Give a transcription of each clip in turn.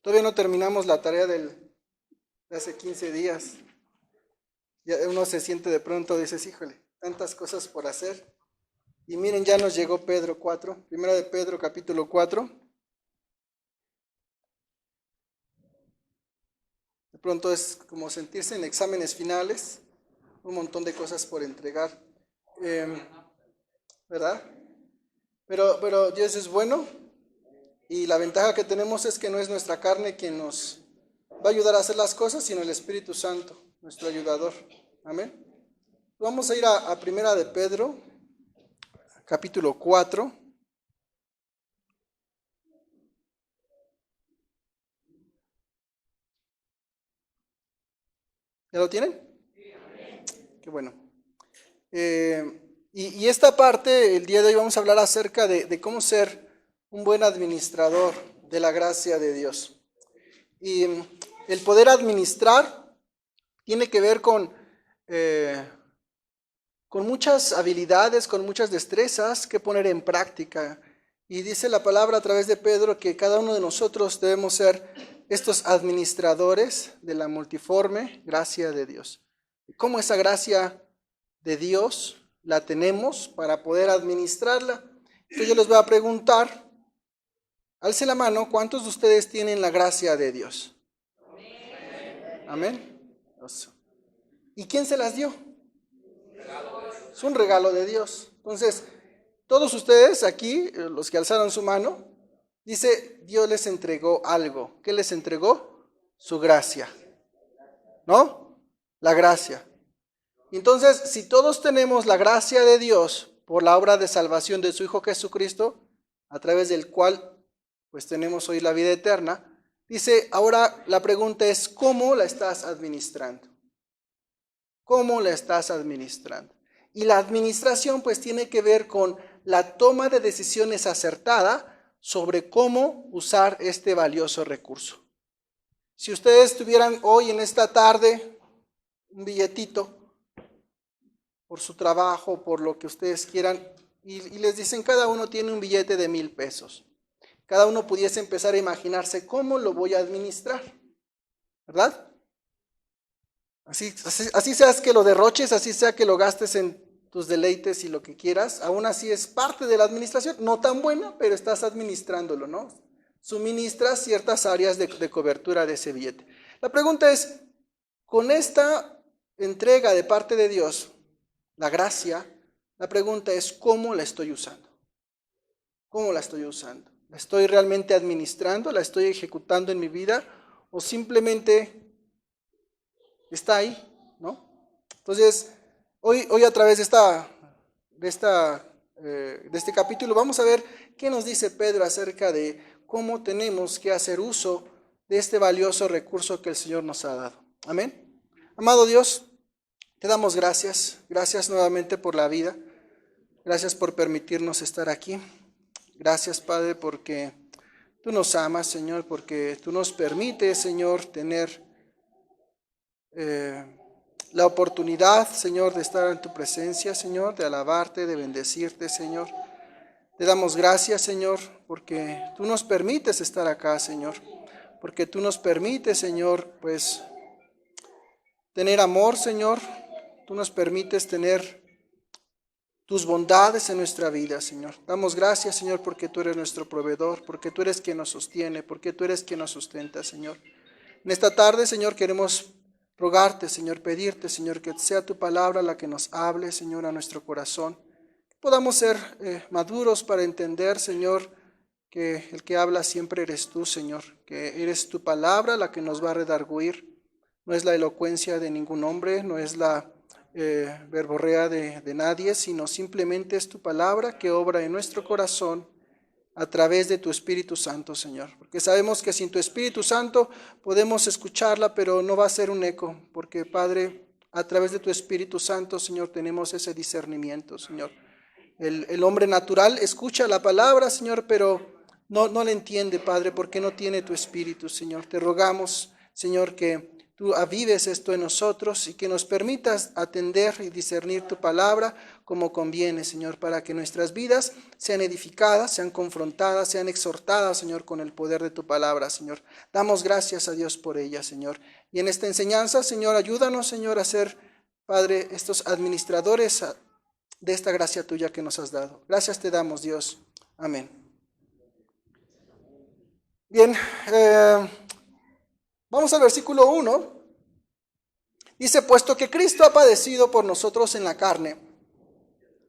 Todavía no terminamos la tarea de hace 15 días. Ya uno se siente de pronto, dices, híjole, tantas cosas por hacer. Y miren, ya nos llegó Pedro 4, primera de Pedro capítulo 4. De pronto es como sentirse en exámenes finales, un montón de cosas por entregar, ¿verdad? Pero Dios es bueno y la ventaja que tenemos es que no es nuestra carne quien nos va a ayudar a hacer las cosas, sino el Espíritu Santo, nuestro ayudador. Amén. Vamos a ir a primera de Pedro, capítulo 4. ¿Ya lo tienen? Qué bueno. Y esta parte, el día de hoy vamos a hablar acerca de cómo ser un buen administrador de la gracia de Dios. Y el poder administrar tiene que ver con muchas habilidades, con muchas destrezas que poner en práctica. Y dice la palabra a través de Pedro que cada uno de nosotros debemos ser estos administradores de la multiforme gracia de Dios. ¿Cómo esa gracia de Dios la tenemos para poder administrarla? Entonces yo les voy a preguntar, alce la mano, ¿cuántos de ustedes tienen la gracia de Dios? Amén. ¿Y quién se las dio? Es un regalo de Dios. Entonces, todos ustedes aquí, los que alzaron su mano, dice, Dios les entregó algo. ¿Qué les entregó? Su gracia. ¿No? La gracia. Entonces, si todos tenemos la gracia de Dios por la obra de salvación de su Hijo Jesucristo, a través del cual pues tenemos hoy la vida eterna, dice, ahora la pregunta es, ¿cómo la estás administrando? ¿Cómo la estás administrando? Y la administración pues tiene que ver con la toma de decisiones acertada sobre cómo usar este valioso recurso. Si ustedes tuvieran hoy en esta tarde un billetito por su trabajo, por lo que ustedes quieran, y les dicen cada uno tiene un billete de 1,000 pesos. Cada uno pudiese empezar a imaginarse cómo lo voy a administrar, ¿verdad? Así seas que lo derroches, así sea que lo gastes en tus deleites y lo que quieras, aún así es parte de la administración, no tan buena, pero estás administrándolo, ¿no? Suministras ciertas áreas de cobertura de ese billete. La pregunta es, con esta entrega de parte de Dios, la gracia, la pregunta es, ¿cómo la estoy usando? ¿Cómo la estoy usando? ¿La estoy realmente administrando? ¿La estoy ejecutando en mi vida? ¿O simplemente está ahí, ¿no? Entonces, hoy a través de este capítulo vamos a ver qué nos dice Pedro acerca de cómo tenemos que hacer uso de este valioso recurso que el Señor nos ha dado. Amén. Amado Dios, te damos gracias. Gracias nuevamente por la vida. Gracias por permitirnos estar aquí. Gracias, Padre, porque tú nos amas, Señor, porque tú nos permites, Señor, tener la oportunidad, Señor, de estar en tu presencia, Señor, de alabarte, de bendecirte, Señor. Te damos gracias, Señor, porque tú nos permites estar acá, Señor, porque tú nos permites, Señor, pues, tener amor, Señor, tú nos permites tener tus bondades en nuestra vida, Señor. Damos gracias, Señor, porque tú eres nuestro proveedor, porque tú eres quien nos sostiene, porque tú eres quien nos sustenta, Señor. En esta tarde, Señor, queremos rogarte, Señor, pedirte, Señor, que sea tu palabra la que nos hable, Señor, a nuestro corazón. Que podamos ser maduros para entender, Señor, que el que habla siempre eres tú, Señor, que eres tu palabra la que nos va a redarguir. No es la elocuencia de ningún hombre, no es la verborrea de nadie, sino simplemente es tu palabra que obra en nuestro corazón a través de tu Espíritu Santo, Señor. Porque sabemos que sin tu Espíritu Santo podemos escucharla, pero no va a ser un eco, porque, Padre, a través de tu Espíritu Santo, Señor, tenemos ese discernimiento, Señor. El hombre natural escucha la palabra, Señor, pero no la entiende, Padre, porque no tiene tu Espíritu, Señor. Te rogamos, Señor, que tú avives esto en nosotros y que nos permitas atender y discernir tu palabra como conviene, Señor, para que nuestras vidas sean edificadas, sean confrontadas, sean exhortadas, Señor, con el poder de tu palabra, Señor. Damos gracias a Dios por ella, Señor. Y en esta enseñanza, Señor, ayúdanos, Señor, a ser, Padre, estos administradores de esta gracia tuya que nos has dado. Gracias te damos, Dios. Amén. Bien, vamos al versículo 1. Dice, puesto que Cristo ha padecido por nosotros en la carne,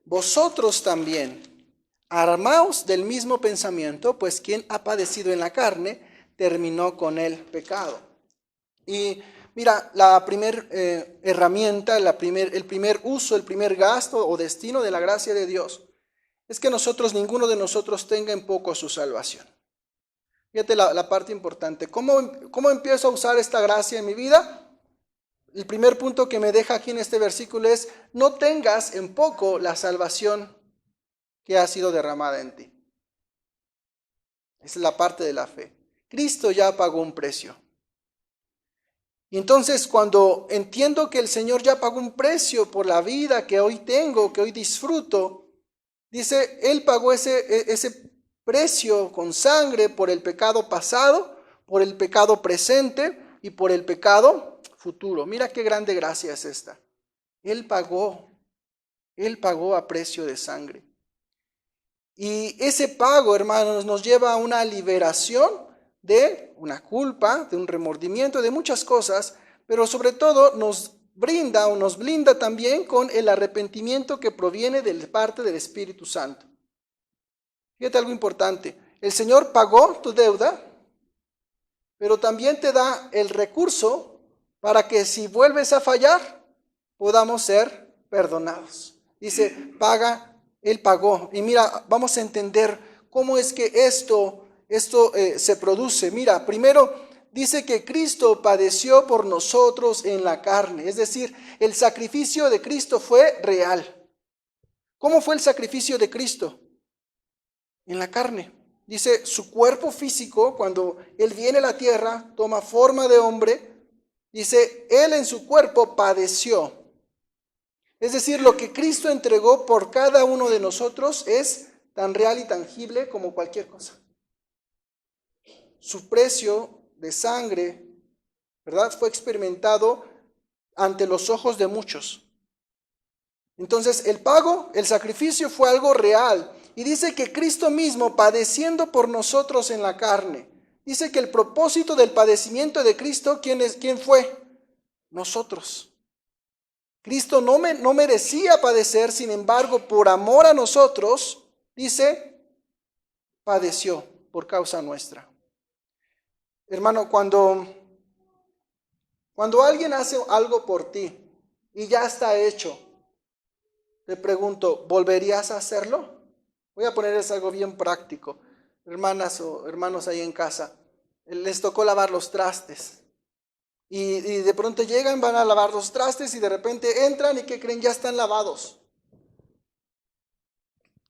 vosotros también, armaos del mismo pensamiento, pues quien ha padecido en la carne, terminó con el pecado. Y mira, la primera herramienta, el primer uso, el primer gasto o destino de la gracia de Dios, es que ninguno de nosotros tenga en poco su salvación. Fíjate la parte importante. ¿Cómo empiezo a usar esta gracia en mi vida? El primer punto que me deja aquí en este versículo es: no tengas en poco la salvación que ha sido derramada en ti. Esa es la parte de la fe. Cristo ya pagó un precio. Y entonces, cuando entiendo que el Señor ya pagó un precio por la vida que hoy tengo, que hoy disfruto, dice, Él pagó ese precio con sangre por el pecado pasado, por el pecado presente y por el pecado futuro. Mira qué grande gracia es esta. Él pagó a precio de sangre. Y ese pago, hermanos, nos lleva a una liberación de una culpa, de un remordimiento, de muchas cosas, pero sobre todo nos brinda o nos blinda también con el arrepentimiento que proviene de parte del Espíritu Santo. Fíjate algo importante, el Señor pagó tu deuda, pero también te da el recurso para que si vuelves a fallar, podamos ser perdonados. Dice, Él pagó. Y mira, vamos a entender cómo es que esto se produce. Mira, primero dice que Cristo padeció por nosotros en la carne. Es decir, el sacrificio de Cristo fue real. ¿Cómo fue el sacrificio de Cristo? En la carne. Dice, su cuerpo físico, cuando Él viene a la tierra, toma forma de hombre, dice, Él en su cuerpo padeció. Es decir, lo que Cristo entregó por cada uno de nosotros es tan real y tangible como cualquier cosa. Su precio de sangre, ¿verdad?, fue experimentado ante los ojos de muchos. Entonces, el sacrificio fue algo real. Y dice que Cristo mismo, padeciendo por nosotros en la carne, dice que el propósito del padecimiento de Cristo, ¿quién fue? Nosotros. Cristo no merecía padecer, sin embargo, por amor a nosotros, dice, padeció por causa nuestra. Hermano, cuando alguien hace algo por ti y ya está hecho, te pregunto, ¿volverías a hacerlo? Voy a ponerles algo bien práctico. Hermanas o hermanos ahí en casa, les tocó lavar los trastes. Y de pronto llegan, van a lavar los trastes y de repente entran y ¿qué creen? Ya están lavados.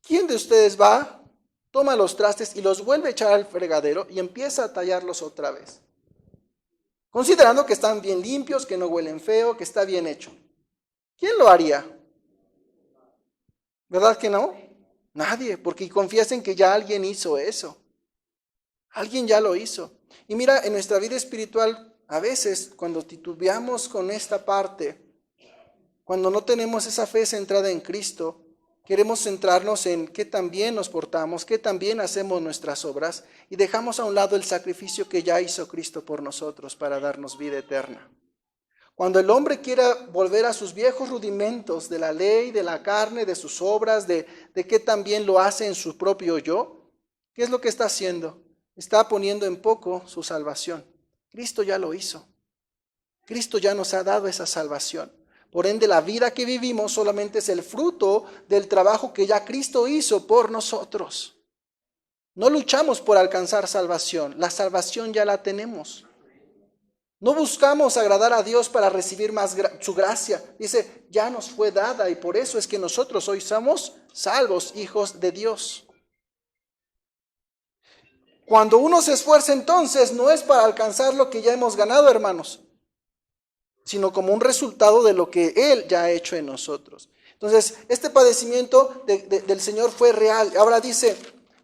¿Quién de ustedes va, toma los trastes y los vuelve a echar al fregadero y empieza a tallarlos otra vez? Considerando que están bien limpios, que no huelen feo, que está bien hecho. ¿Quién lo haría? ¿Verdad que no? Nadie, porque confiesen que ya alguien hizo eso. Alguien ya lo hizo. Y mira, en nuestra vida espiritual, a veces cuando titubeamos con esta parte, cuando no tenemos esa fe centrada en Cristo, queremos centrarnos en qué tan bien nos portamos, qué tan bien hacemos nuestras obras y dejamos a un lado el sacrificio que ya hizo Cristo por nosotros para darnos vida eterna. Cuando el hombre quiera volver a sus viejos rudimentos de la ley, de la carne, de sus obras, de qué tan bien lo hace en su propio yo, ¿qué es lo que está haciendo? Está poniendo en poco su salvación. Cristo ya lo hizo. Cristo ya nos ha dado esa salvación. Por ende, la vida que vivimos solamente es el fruto del trabajo que ya Cristo hizo por nosotros. No luchamos por alcanzar salvación. La salvación ya la tenemos. No buscamos agradar a Dios para recibir más su gracia. Dice, ya nos fue dada y por eso es que nosotros hoy somos salvos, hijos de Dios. Cuando uno se esfuerza entonces, no es para alcanzar lo que ya hemos ganado, hermanos. sino como un resultado de lo que Él ya ha hecho en nosotros. Entonces, este padecimiento del Señor fue real. Ahora dice,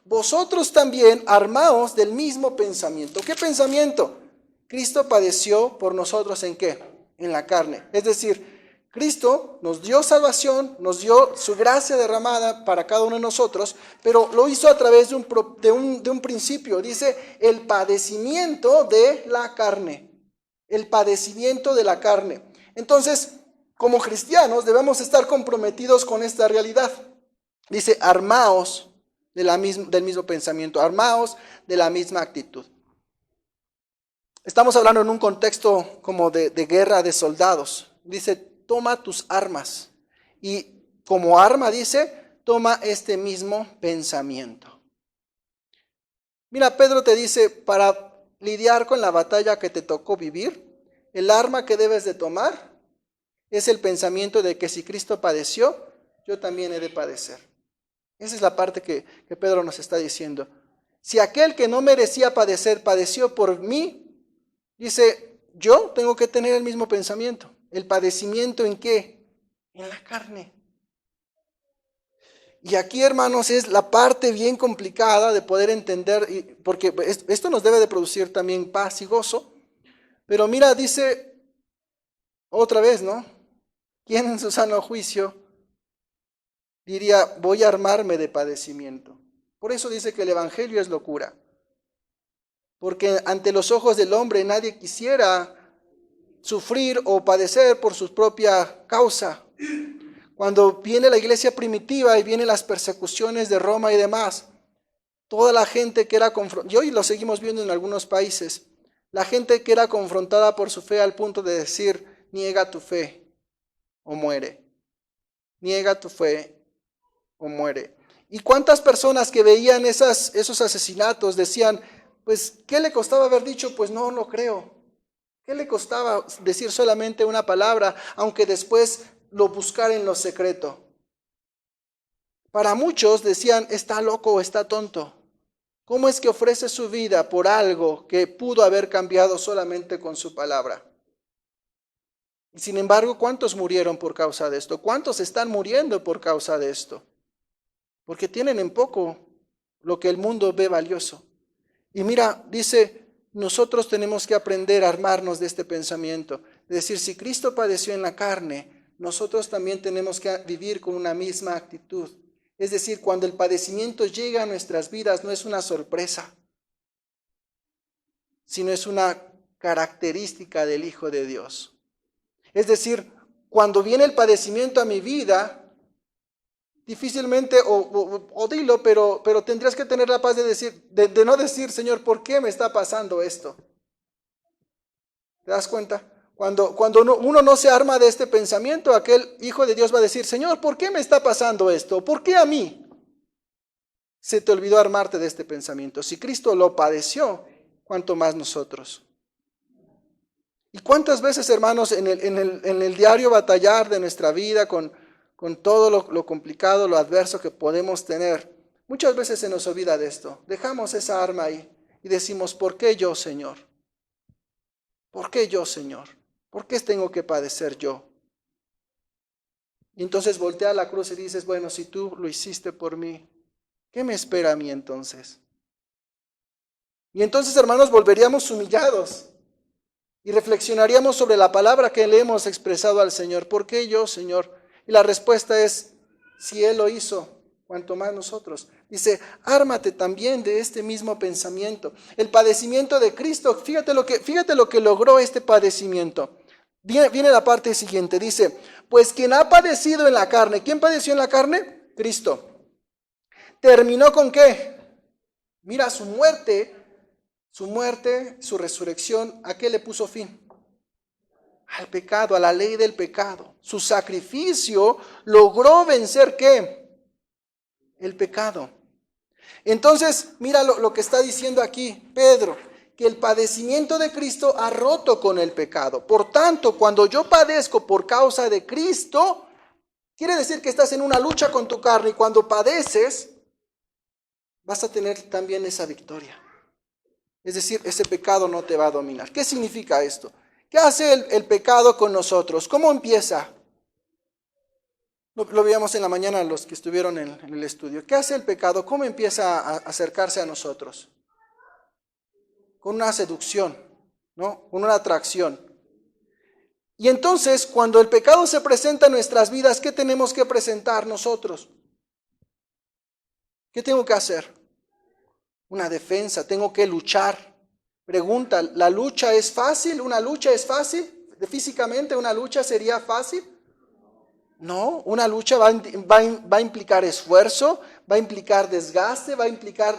vosotros también armaos del mismo pensamiento. ¿Qué pensamiento? Cristo padeció por nosotros ¿en qué? En la carne. Es decir, Cristo nos dio salvación, nos dio su gracia derramada para cada uno de nosotros, pero lo hizo a través de un principio. Dice, el padecimiento de la carne. El padecimiento de la carne. Entonces, como cristianos debemos estar comprometidos con esta realidad. Dice, armaos del mismo pensamiento, armaos de la misma actitud. Estamos hablando en un contexto como de guerra de soldados. Dice, toma tus armas. Y como arma dice, toma este mismo pensamiento. Mira, Pedro te dice, para lidiar con la batalla que te tocó vivir, el arma que debes de tomar es el pensamiento de que si Cristo padeció, yo también he de padecer. Esa es la parte que Pedro nos está diciendo. Si aquel que no merecía padecer, padeció por mí, dice, yo tengo que tener el mismo pensamiento. ¿El padecimiento en qué? En la carne. Y aquí, hermanos, es la parte bien complicada de poder entender, porque esto nos debe de producir también paz y gozo. Pero mira, dice otra vez, ¿no? ¿Quién en su sano juicio diría, voy a armarme de padecimiento? Por eso dice que el evangelio es locura. Porque ante los ojos del hombre nadie quisiera sufrir o padecer por su propia causa. Cuando viene la iglesia primitiva y vienen las persecuciones de Roma y demás, toda la gente que era confrontada, y hoy lo seguimos viendo en algunos países, la gente que era confrontada por su fe al punto de decir, niega tu fe o muere. Niega tu fe o muere. ¿Y cuántas personas que veían esos asesinatos decían, pues, ¿qué le costaba haber dicho? Pues no lo creo. ¿Qué le costaba decir solamente una palabra, aunque después lo buscara en lo secreto? Para muchos decían, está loco o está tonto. ¿Cómo es que ofrece su vida por algo que pudo haber cambiado solamente con su palabra? Y sin embargo, ¿cuántos murieron por causa de esto? ¿Cuántos están muriendo por causa de esto? Porque tienen en poco lo que el mundo ve valioso. Y mira, dice, nosotros tenemos que aprender a armarnos de este pensamiento. Es decir, si Cristo padeció en la carne, nosotros también tenemos que vivir con una misma actitud. Es decir, cuando el padecimiento llega a nuestras vidas, no es una sorpresa, sino es una característica del Hijo de Dios. Es decir, cuando viene el padecimiento a mi vida, difícilmente, o dilo, pero tendrías que tener la paz de decir, de no decir, Señor, ¿por qué me está pasando esto? ¿Te das cuenta? Cuando uno no se arma de este pensamiento, aquel Hijo de Dios va a decir, Señor, ¿por qué me está pasando esto? ¿Por qué a mí? Se te olvidó armarte de este pensamiento. Si Cristo lo padeció, ¿cuánto más nosotros? ¿Y cuántas veces, hermanos, en el diario batallar de nuestra vida con todo lo complicado, lo adverso que podemos tener, muchas veces se nos olvida de esto? Dejamos esa arma ahí y decimos, ¿por qué yo, Señor? ¿Por qué yo, Señor? ¿Por qué tengo que padecer yo? Y entonces voltea a la cruz y dices, bueno, si tú lo hiciste por mí, ¿qué me espera a mí entonces? Y entonces, hermanos, volveríamos humillados y reflexionaríamos sobre la palabra que le hemos expresado al Señor. ¿Por qué yo, Señor? Y la respuesta es, si Él lo hizo, cuanto más nosotros. Dice, ármate también de este mismo pensamiento. El padecimiento de Cristo, fíjate lo que logró este padecimiento. Viene la parte siguiente, dice, pues quien ha padecido en la carne, ¿quién padeció en la carne? Cristo. ¿Terminó con qué? Mira, su muerte, su resurrección, ¿a qué le puso fin? Al pecado, a la ley del pecado. Su sacrificio logró vencer ¿qué? El pecado. Entonces, mira lo que está diciendo aquí Pedro, que el padecimiento de Cristo ha roto con el pecado. Por tanto, cuando yo padezco por causa de Cristo, quiere decir que estás en una lucha con tu carne y cuando padeces, vas a tener también esa victoria. Es decir, ese pecado no te va a dominar. ¿Qué significa esto? ¿Qué hace el pecado con nosotros? ¿Cómo empieza? Lo veíamos en la mañana los que estuvieron en el estudio. ¿Qué hace el pecado? ¿Cómo empieza a acercarse a nosotros? Con una seducción, ¿no? Con una atracción. Y entonces, cuando el pecado se presenta en nuestras vidas, ¿qué tenemos que presentar nosotros? ¿Qué tengo que hacer? Una defensa, tengo que luchar. Pregunta, ¿la lucha es fácil? ¿Una lucha es fácil? ¿Físicamente una lucha sería fácil? No, una lucha va a implicar esfuerzo, va a implicar desgaste, va a implicar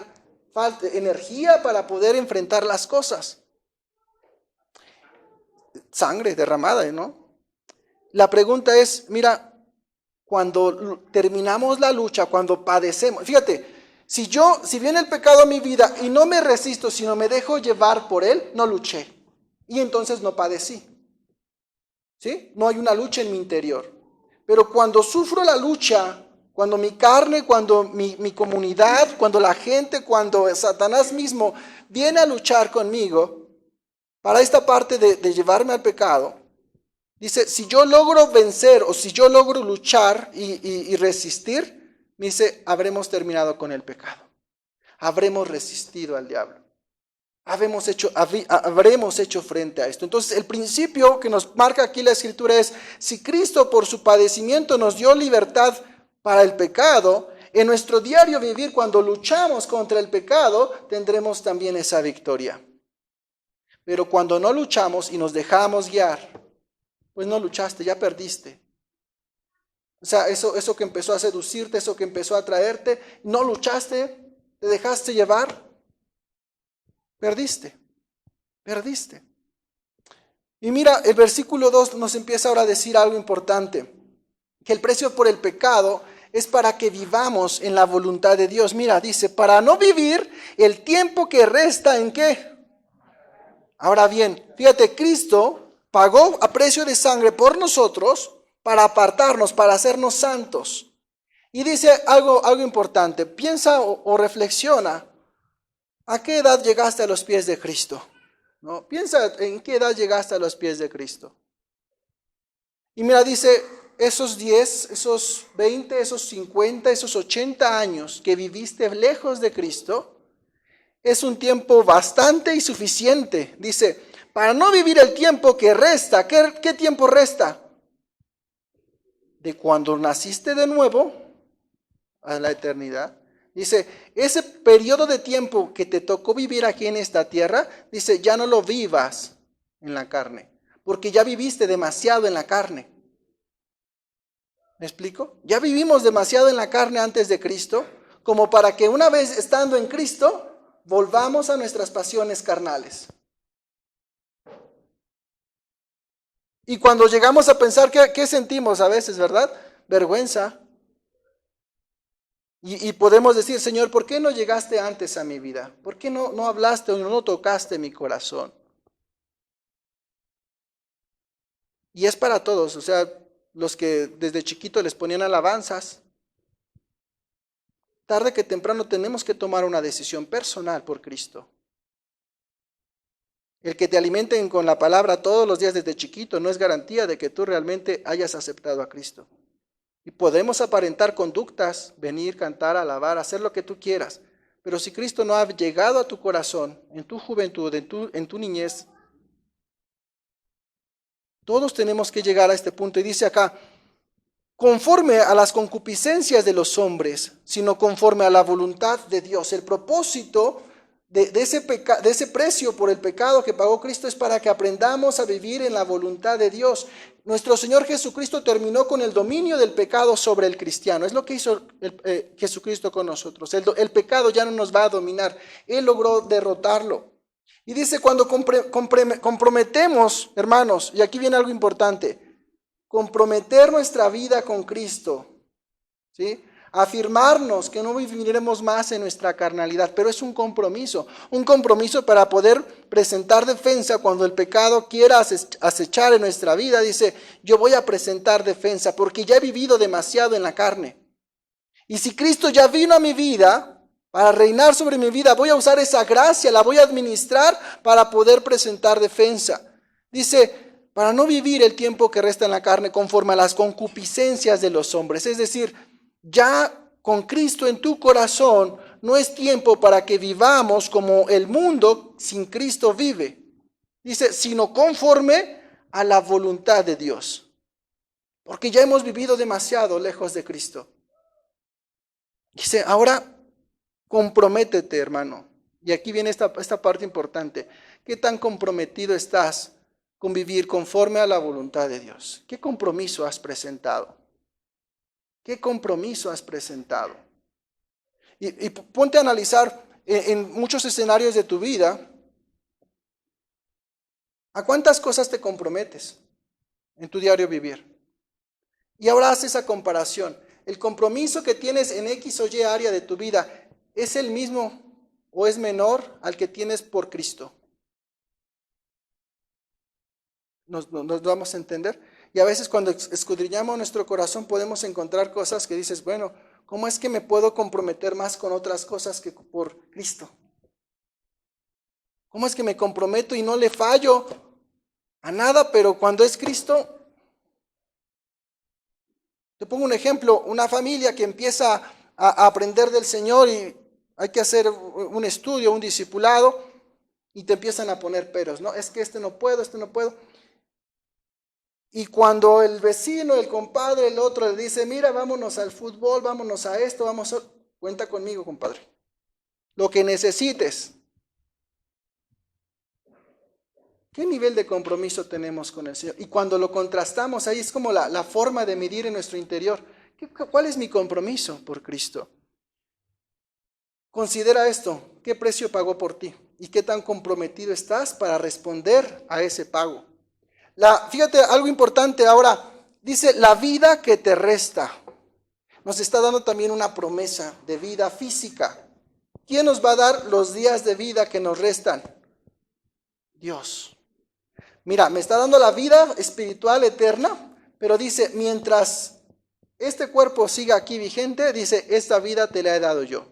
falta de energía para poder enfrentar las cosas. Sangre derramada, ¿no? La pregunta es, mira, cuando terminamos la lucha, cuando padecemos, fíjate, si viene el pecado a mi vida y no me resisto, sino me dejo llevar por él, no luché. Y entonces no padecí. ¿Sí? No hay una lucha en mi interior. Pero cuando sufro la lucha, cuando mi carne, cuando mi comunidad, cuando la gente, cuando Satanás mismo viene a luchar conmigo, para esta parte de llevarme al pecado, dice, si yo logro vencer o si yo logro luchar y resistir, me dice, habremos terminado con el pecado. Habremos resistido al diablo. Habremos hecho frente a esto. Entonces, el principio que nos marca aquí la Escritura es, si Cristo por su padecimiento nos dio libertad para el pecado, en nuestro diario vivir, cuando luchamos contra el pecado, tendremos también esa victoria. Pero cuando no luchamos y nos dejamos guiar, pues no luchaste, ya perdiste. O sea, eso que empezó a seducirte, eso que empezó a atraerte, no luchaste, te dejaste llevar, perdiste. Y mira, el versículo 2 nos empieza ahora a decir algo importante, que el precio por el pecado es para que vivamos en la voluntad de Dios. Mira, dice, para no vivir el tiempo que resta, ¿en qué? Ahora bien, fíjate, Cristo pagó a precio de sangre por nosotros, para apartarnos, para hacernos santos. Y dice algo importante, piensa o reflexiona, ¿a qué edad llegaste a los pies de Cristo? ¿No? Piensa en qué edad llegaste a los pies de Cristo. Y mira, dice, esos 10, esos 20, esos 50, esos 80 años que viviste lejos de Cristo, es un tiempo bastante y suficiente. Dice, para no vivir el tiempo que resta, ¿qué tiempo resta? De cuando naciste de nuevo a la eternidad. Dice, ese periodo de tiempo que te tocó vivir aquí en esta tierra, dice, ya no lo vivas en la carne, porque ya viviste demasiado en la carne. ¿Me explico? Ya vivimos demasiado en la carne antes de Cristo, como para que una vez estando en Cristo, volvamos a nuestras pasiones carnales. Y cuando llegamos a pensar, ¿qué sentimos a veces, verdad? Vergüenza. Y podemos decir, Señor, ¿por qué no llegaste antes a mi vida? ¿Por qué no hablaste o no tocaste mi corazón? Y es para todos, o sea, los que desde chiquito les ponían alabanzas. Tarde que temprano tenemos que tomar una decisión personal por Cristo. El que te alimenten con la palabra todos los días desde chiquito no es garantía de que tú realmente hayas aceptado a Cristo. Y podemos aparentar conductas, venir, cantar, alabar, hacer lo que tú quieras. Pero si Cristo no ha llegado a tu corazón, en tu juventud, en tu niñez, todos tenemos que llegar a este punto. Y dice acá, conforme a las concupiscencias de los hombres, sino conforme a la voluntad de Dios. El propósito de ese precio por el pecado que pagó Cristo es para que aprendamos a vivir en la voluntad de Dios. Nuestro Señor Jesucristo terminó con el dominio del pecado sobre el cristiano. Es lo que hizo Jesucristo con nosotros. El pecado ya no nos va a dominar. Él logró derrotarlo. Y dice, cuando comprometemos, hermanos, y aquí viene algo importante, comprometer nuestra vida con Cristo, ¿sí? Afirmarnos que no viviremos más en nuestra carnalidad, pero es un compromiso para poder presentar defensa cuando el pecado quiera acechar en nuestra vida. Dice, yo voy a presentar defensa porque ya he vivido demasiado en la carne. Y si Cristo ya vino a mi vida para reinar sobre mi vida, voy a usar esa gracia, la voy a administrar para poder presentar defensa. Dice, para no vivir el tiempo que resta en la carne conforme a las concupiscencias de los hombres. Es decir, ya con Cristo en tu corazón no es tiempo para que vivamos como el mundo sin Cristo vive. Dice, sino conforme a la voluntad de Dios. Porque ya hemos vivido demasiado lejos de Cristo. Dice, ahora comprométete, hermano. Y aquí viene esta parte importante. ¿Qué tan comprometido estás con vivir conforme a la voluntad de Dios? ¿Qué compromiso has presentado? ¿Qué compromiso has presentado? Y ponte a analizar en muchos escenarios de tu vida, ¿a cuántas cosas te comprometes en tu diario vivir? Y ahora haz esa comparación. ¿El compromiso que tienes en X o Y área de tu vida es el mismo o es menor al que tienes por Cristo? ¿Nos vamos a entender? Y a veces cuando escudriñamos nuestro corazón podemos encontrar cosas que dices, bueno, ¿cómo es que me puedo comprometer más con otras cosas que por Cristo? ¿Cómo es que me comprometo y no le fallo a nada, pero cuando es Cristo? Te pongo un ejemplo, una familia que empieza a aprender del Señor y hay que hacer un estudio, un discipulado, y te empiezan a poner peros, ¿no? Es que no puedo. Y cuando el vecino, el compadre, el otro le dice, mira, vámonos al fútbol, vámonos a esto, cuenta conmigo, compadre. Lo que necesites. ¿Qué nivel de compromiso tenemos con el Señor? Y cuando lo contrastamos, ahí es como la forma de medir en nuestro interior. ¿Cuál es mi compromiso por Cristo? Considera esto, ¿qué precio pagó por ti? ¿Y qué tan comprometido estás para responder a ese pago? Fíjate, algo importante ahora, dice la vida que te resta. Nos está dando también una promesa de vida física. ¿Quién nos va a dar los días de vida que nos restan? Dios. Mira, me está dando la vida espiritual eterna, pero dice, mientras este cuerpo siga aquí vigente, dice, esta vida te la he dado yo.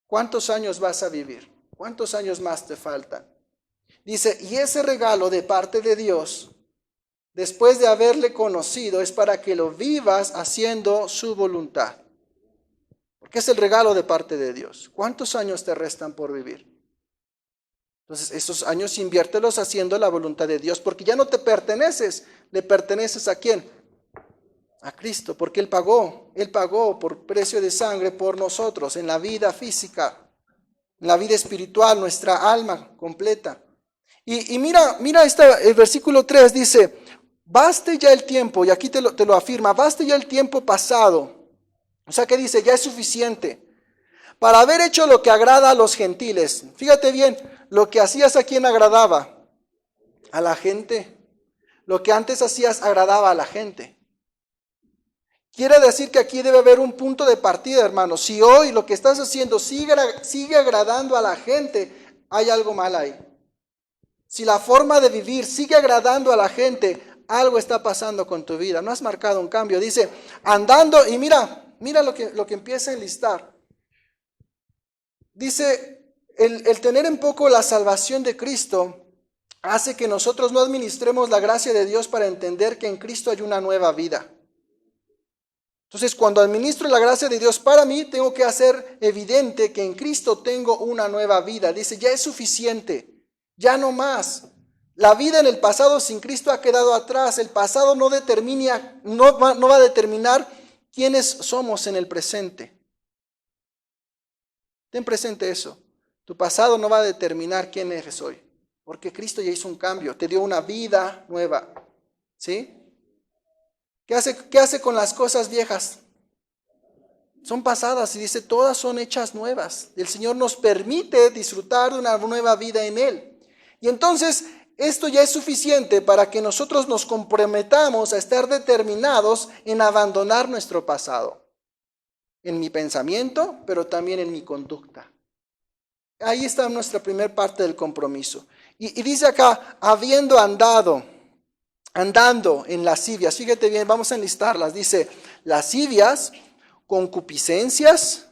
¿Cuántos años vas a vivir? ¿Cuántos años más te faltan? Dice, y ese regalo de parte de Dios, después de haberle conocido, es para que lo vivas haciendo su voluntad. Porque es el regalo de parte de Dios. ¿Cuántos años te restan por vivir? Entonces, esos años inviértelos haciendo la voluntad de Dios, porque ya no te perteneces. ¿Le perteneces a quién? A Cristo, porque Él pagó por precio de sangre por nosotros, en la vida física, en la vida espiritual, nuestra alma completa. Y mira el versículo 3 dice, baste ya el tiempo, y aquí te lo afirma, baste ya el tiempo pasado. O sea que dice, ya es suficiente para haber hecho lo que agrada a los gentiles. Fíjate bien, lo que hacías a quién agradaba, a la gente. Lo que antes hacías agradaba a la gente. Quiere decir que aquí debe haber un punto de partida, hermano. Si hoy lo que estás haciendo sigue agradando a la gente, hay algo mal ahí. Si la forma de vivir sigue agradando a la gente, algo está pasando con tu vida. No has marcado un cambio. Dice, andando, y mira lo que empieza a enlistar. Dice, el tener en poco la salvación de Cristo hace que nosotros no administremos la gracia de Dios para entender que en Cristo hay una nueva vida. Entonces, cuando administro la gracia de Dios para mí, tengo que hacer evidente que en Cristo tengo una nueva vida. Dice, ya es suficiente, ya no más. La vida en el pasado sin Cristo ha quedado atrás. El pasado no va a determinar quiénes somos en el presente. Ten presente eso. Tu pasado no va a determinar quién eres hoy, porque Cristo ya hizo un cambio, te dio una vida nueva. ¿Sí? ¿Qué hace con las cosas viejas? Son pasadas y dice, todas son hechas nuevas. El Señor nos permite disfrutar de una nueva vida en Él. Y entonces, esto ya es suficiente para que nosotros nos comprometamos a estar determinados en abandonar nuestro pasado. En mi pensamiento, pero también en mi conducta. Ahí está nuestra primera parte del compromiso. Y dice acá, andando en lascivias. Fíjate bien, vamos a enlistarlas. Dice, lascivias, concupiscencias,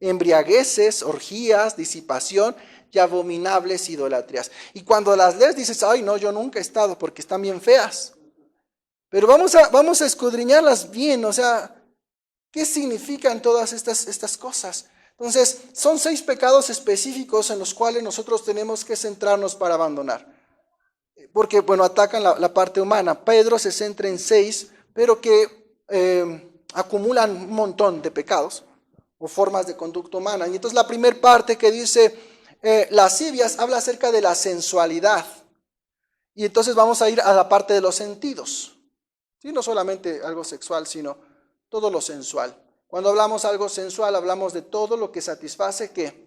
embriagueces, orgías, disipación, y abominables idolatrías. Y cuando las lees dices, ay no, yo nunca he estado porque están bien feas. Pero vamos a escudriñarlas bien, o sea, ¿qué significan todas estas cosas? Entonces, son 6 pecados específicos en los cuales nosotros tenemos que centrarnos para abandonar. Porque, bueno, atacan la parte humana. Pedro se centra en 6, pero que acumulan un montón de pecados o formas de conducta humana. Y entonces la primera parte que dice lascivias habla acerca de la sensualidad. Y entonces vamos a ir a la parte de los sentidos. ¿Sí? No solamente algo sexual, sino todo lo sensual. Cuando hablamos algo sensual, hablamos de todo lo que satisface ¿qué?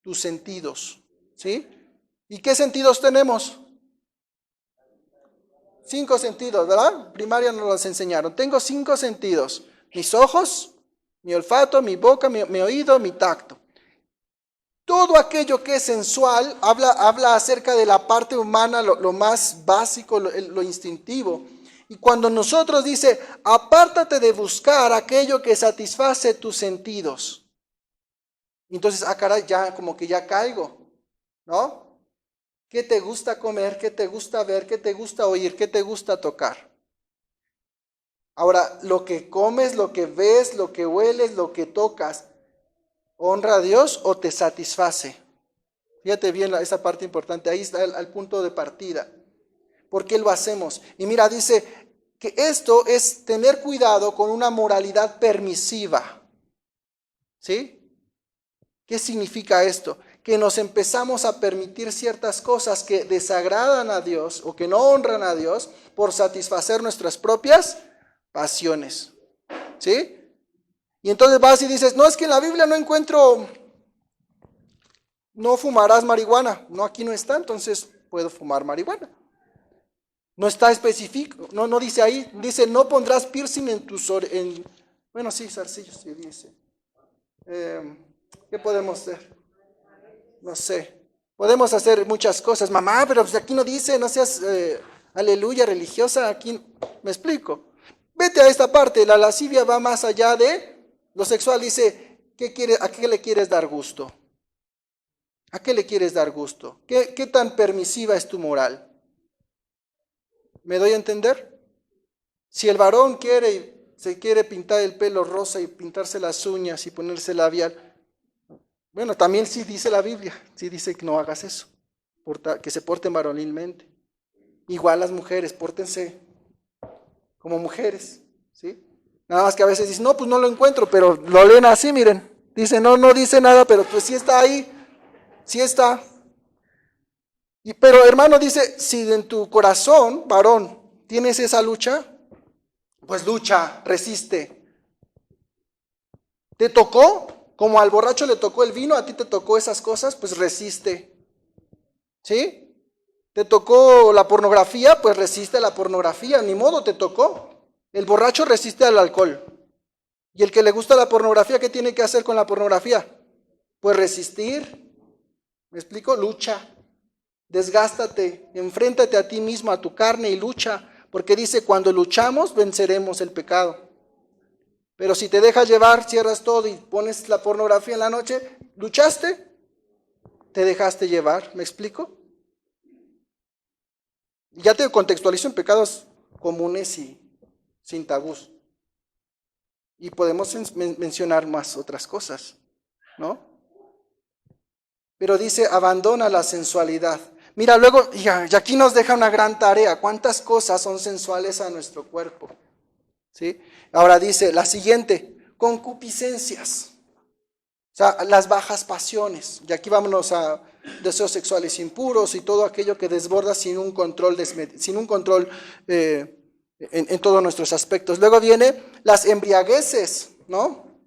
Tus sentidos. ¿Sí? ¿Y qué sentidos tenemos? 5 sentidos, ¿verdad? Primaria nos los enseñaron. Tengo 5 sentidos. Mis ojos, mi olfato, mi boca, mi oído, mi tacto. Todo aquello que es sensual habla acerca de la parte humana, lo más básico, lo instintivo. Y cuando nosotros dice, apártate de buscar aquello que satisface tus sentidos. Entonces, caray, ya como que ya caigo, ¿no? ¿Qué te gusta comer? ¿Qué te gusta ver? ¿Qué te gusta oír? ¿Qué te gusta tocar? Ahora, lo que comes, lo que ves, lo que hueles, lo que tocas, ¿honra a Dios o te satisface? Fíjate bien esa parte importante, ahí está el punto de partida. ¿Por qué lo hacemos? Y mira, dice que esto es tener cuidado con una moralidad permisiva. ¿Sí? ¿Qué significa esto? Que nos empezamos a permitir ciertas cosas que desagradan a Dios o que no honran a Dios por satisfacer nuestras propias pasiones. ¿Sí? Y entonces vas y dices, no, es que en la Biblia no encuentro, no fumarás marihuana. No, aquí no está, entonces puedo fumar marihuana. No está específico, no dice ahí, dice no pondrás piercing en tus orejas. Bueno, sí, zarcillos, sí dice. ¿Qué podemos hacer? No sé. Podemos hacer muchas cosas. Mamá, pero pues aquí no dice, no seas aleluya religiosa, aquí me explico. Vete a esta parte, la lascivia va más allá de lo sexual, dice, ¿a qué le quieres dar gusto? ¿A qué le quieres dar gusto? ¿Qué tan permisiva es tu moral? ¿Me doy a entender? Si el varón se quiere pintar el pelo rosa y pintarse las uñas y ponerse labial, bueno, también sí dice la Biblia, sí dice que no hagas eso, que se porten varonilmente. Igual las mujeres, pórtense como mujeres, ¿sí? Nada más que a veces dicen, no, pues no lo encuentro, pero lo leen así, miren. Dice, no dice nada, pero pues sí está ahí, sí está. Pero hermano dice, si en tu corazón, varón, tienes esa lucha, pues lucha, resiste. ¿Te tocó? Como al borracho le tocó el vino, a ti te tocó esas cosas, pues resiste. ¿Sí? ¿Te tocó la pornografía? Pues resiste la pornografía, ni modo, te tocó. El borracho resiste al alcohol. Y el que le gusta la pornografía, ¿qué tiene que hacer con la pornografía? Pues resistir. ¿Me explico? Lucha. Desgástate, enfréntate a ti mismo, a tu carne y lucha, porque dice, cuando luchamos venceremos el pecado. Pero si te dejas llevar, cierras todo y pones la pornografía en la noche, ¿luchaste? ¿Te dejaste llevar? ¿Me explico? Ya te contextualizo en pecados comunes y sin tabús. Y podemos mencionar más otras cosas, ¿no? Pero dice, abandona la sensualidad. Mira, luego, y aquí nos deja una gran tarea. ¿Cuántas cosas son sensuales a nuestro cuerpo? ¿Sí? Ahora dice la siguiente, concupiscencias. O sea, las bajas pasiones. Y aquí vámonos a deseos sexuales impuros y todo aquello que desborda sin un control en todos nuestros aspectos. Luego viene las embriagueces, ¿no?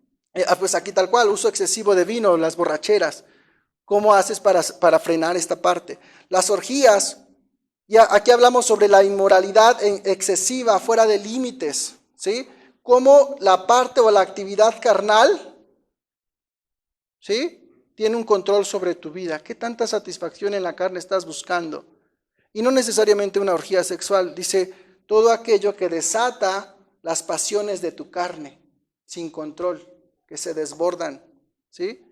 Pues aquí tal cual, uso excesivo de vino, las borracheras. ¿Cómo haces para frenar esta parte? Las orgías, ya aquí hablamos sobre la inmoralidad excesiva, fuera de límites, ¿sí? Cómo la parte o la actividad carnal, ¿sí? Tiene un control sobre tu vida. ¿Qué tanta satisfacción en la carne estás buscando? Y no necesariamente una orgía sexual, dice todo aquello que desata las pasiones de tu carne, sin control, que se desbordan, ¿sí?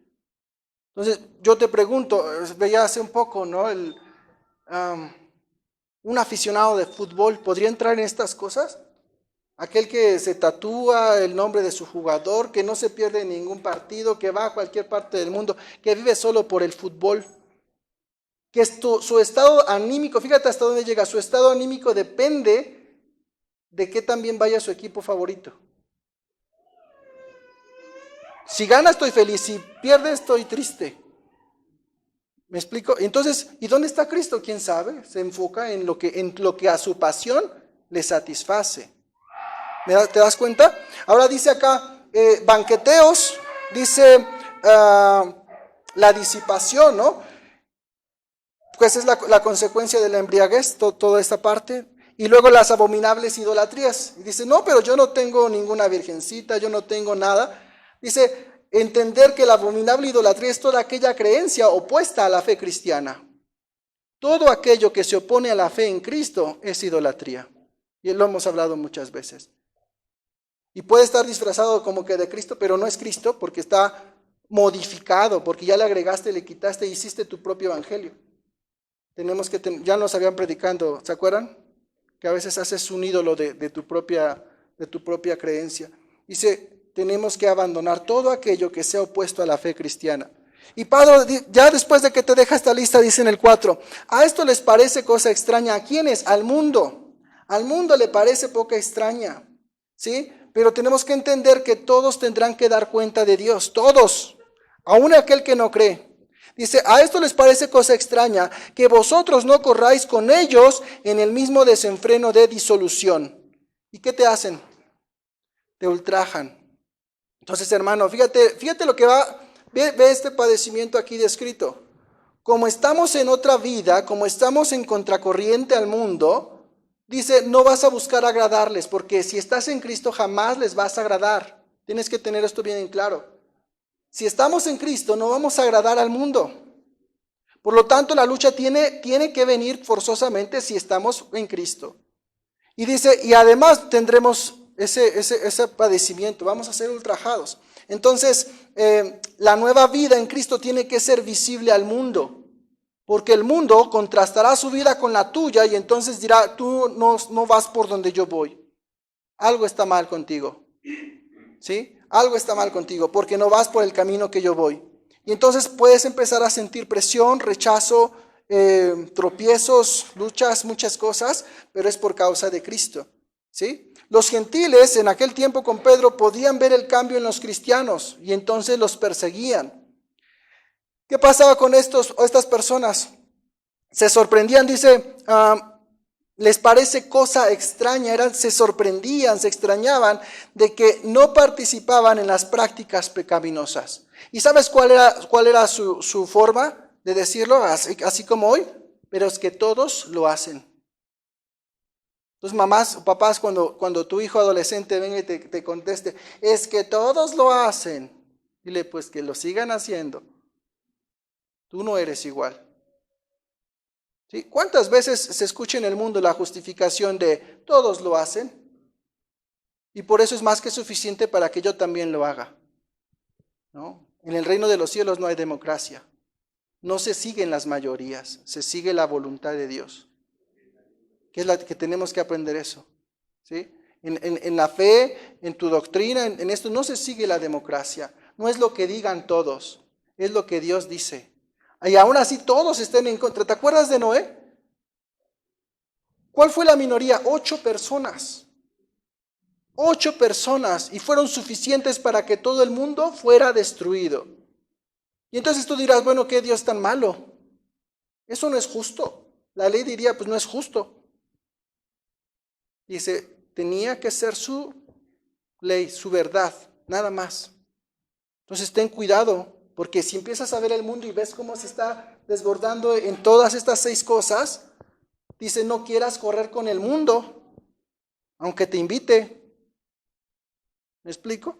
Entonces, yo te pregunto, veía hace un poco, ¿no? Un aficionado de fútbol, ¿podría entrar en estas cosas? Aquel que se tatúa el nombre de su jugador, que no se pierde ningún partido, que va a cualquier parte del mundo, que vive solo por el fútbol, que su estado anímico, fíjate hasta dónde llega, su estado anímico depende de qué también vaya su equipo favorito. Si gana estoy feliz, si pierde estoy triste. ¿Me explico? Entonces, ¿y dónde está Cristo? ¿Quién sabe? Se enfoca en lo que a su pasión le satisface. ¿Te das cuenta? Ahora dice acá, banqueteos, dice la disipación, ¿no? Pues es la consecuencia de la embriaguez, toda esta parte. Y luego las abominables idolatrías. Y dice, no, pero yo no tengo ninguna virgencita, yo no tengo nada. Dice, entender que la abominable idolatría es toda aquella creencia opuesta a la fe cristiana. Todo aquello que se opone a la fe en Cristo es idolatría. Y lo hemos hablado muchas veces. Y puede estar disfrazado como que de Cristo, pero no es Cristo porque está modificado, porque ya le agregaste, le quitaste, hiciste tu propio evangelio. Ya nos habían predicando, ¿se acuerdan? Que a veces haces un ídolo de tu propia creencia. Dice, tenemos que abandonar todo aquello que sea opuesto a la fe cristiana. Y Pablo, ya después de que te deja esta lista, dice en el 4, a esto les parece cosa extraña. ¿A quiénes? Al mundo. Al mundo le parece poca extraña, ¿sí? Pero tenemos que entender que todos tendrán que dar cuenta de Dios, todos, aun aquel que no cree. Dice, a esto les parece cosa extraña que vosotros no corráis con ellos en el mismo desenfreno de disolución. ¿Y qué te hacen? Te ultrajan. Entonces, hermano, fíjate lo que ve este padecimiento aquí descrito. Como estamos en otra vida, como estamos en contracorriente al mundo, dice, no vas a buscar agradarles, porque si estás en Cristo jamás les vas a agradar. Tienes que tener esto bien en claro. Si estamos en Cristo, no vamos a agradar al mundo. Por lo tanto, la lucha tiene que venir forzosamente si estamos en Cristo. Y dice, y además tendremos ese padecimiento, vamos a ser ultrajados. Entonces, la nueva vida en Cristo tiene que ser visible al mundo, porque el mundo contrastará su vida con la tuya y entonces dirá, tú no vas por donde yo voy. Algo está mal contigo, ¿sí? Algo está mal contigo porque no vas por el camino que yo voy. Y entonces puedes empezar a sentir presión, rechazo, tropiezos, luchas, muchas cosas, pero es por causa de Cristo, ¿sí? Los gentiles en aquel tiempo con Pedro podían ver el cambio en los cristianos y entonces los perseguían. ¿Qué pasaba con estas personas? Se sorprendían, dice, les parece cosa extraña, se sorprendían, se extrañaban de que no participaban en las prácticas pecaminosas. ¿Y sabes cuál era su forma de decirlo? Así como hoy, pero es que todos lo hacen. Entonces, mamás o papás, cuando tu hijo adolescente venga y te conteste, es que todos lo hacen, dile pues que lo sigan haciendo. Tú no eres igual. ¿Sí? ¿Cuántas veces se escucha en el mundo la justificación de todos lo hacen? Y por eso es más que suficiente para que yo también lo haga, ¿no? En el reino de los cielos no hay democracia. No se siguen las mayorías, se sigue la voluntad de Dios. Que es la que tenemos que aprender eso, ¿sí? En la fe, en tu doctrina, en esto no se sigue la democracia. No es lo que digan todos, es lo que Dios dice. Y aún así todos estén en contra. ¿Te acuerdas de Noé? ¿Cuál fue la minoría? 8 personas. 8 personas y fueron suficientes para que todo el mundo fuera destruido. Y entonces tú dirás, bueno, ¿qué Dios tan malo? Eso no es justo. La ley diría, pues no es justo. Dice, tenía que ser su ley, su verdad, nada más. Entonces ten cuidado, porque si empiezas a ver el mundo y ves cómo se está desbordando en todas estas 6 cosas, dice, no quieras correr con el mundo, aunque te invite. ¿Me explico?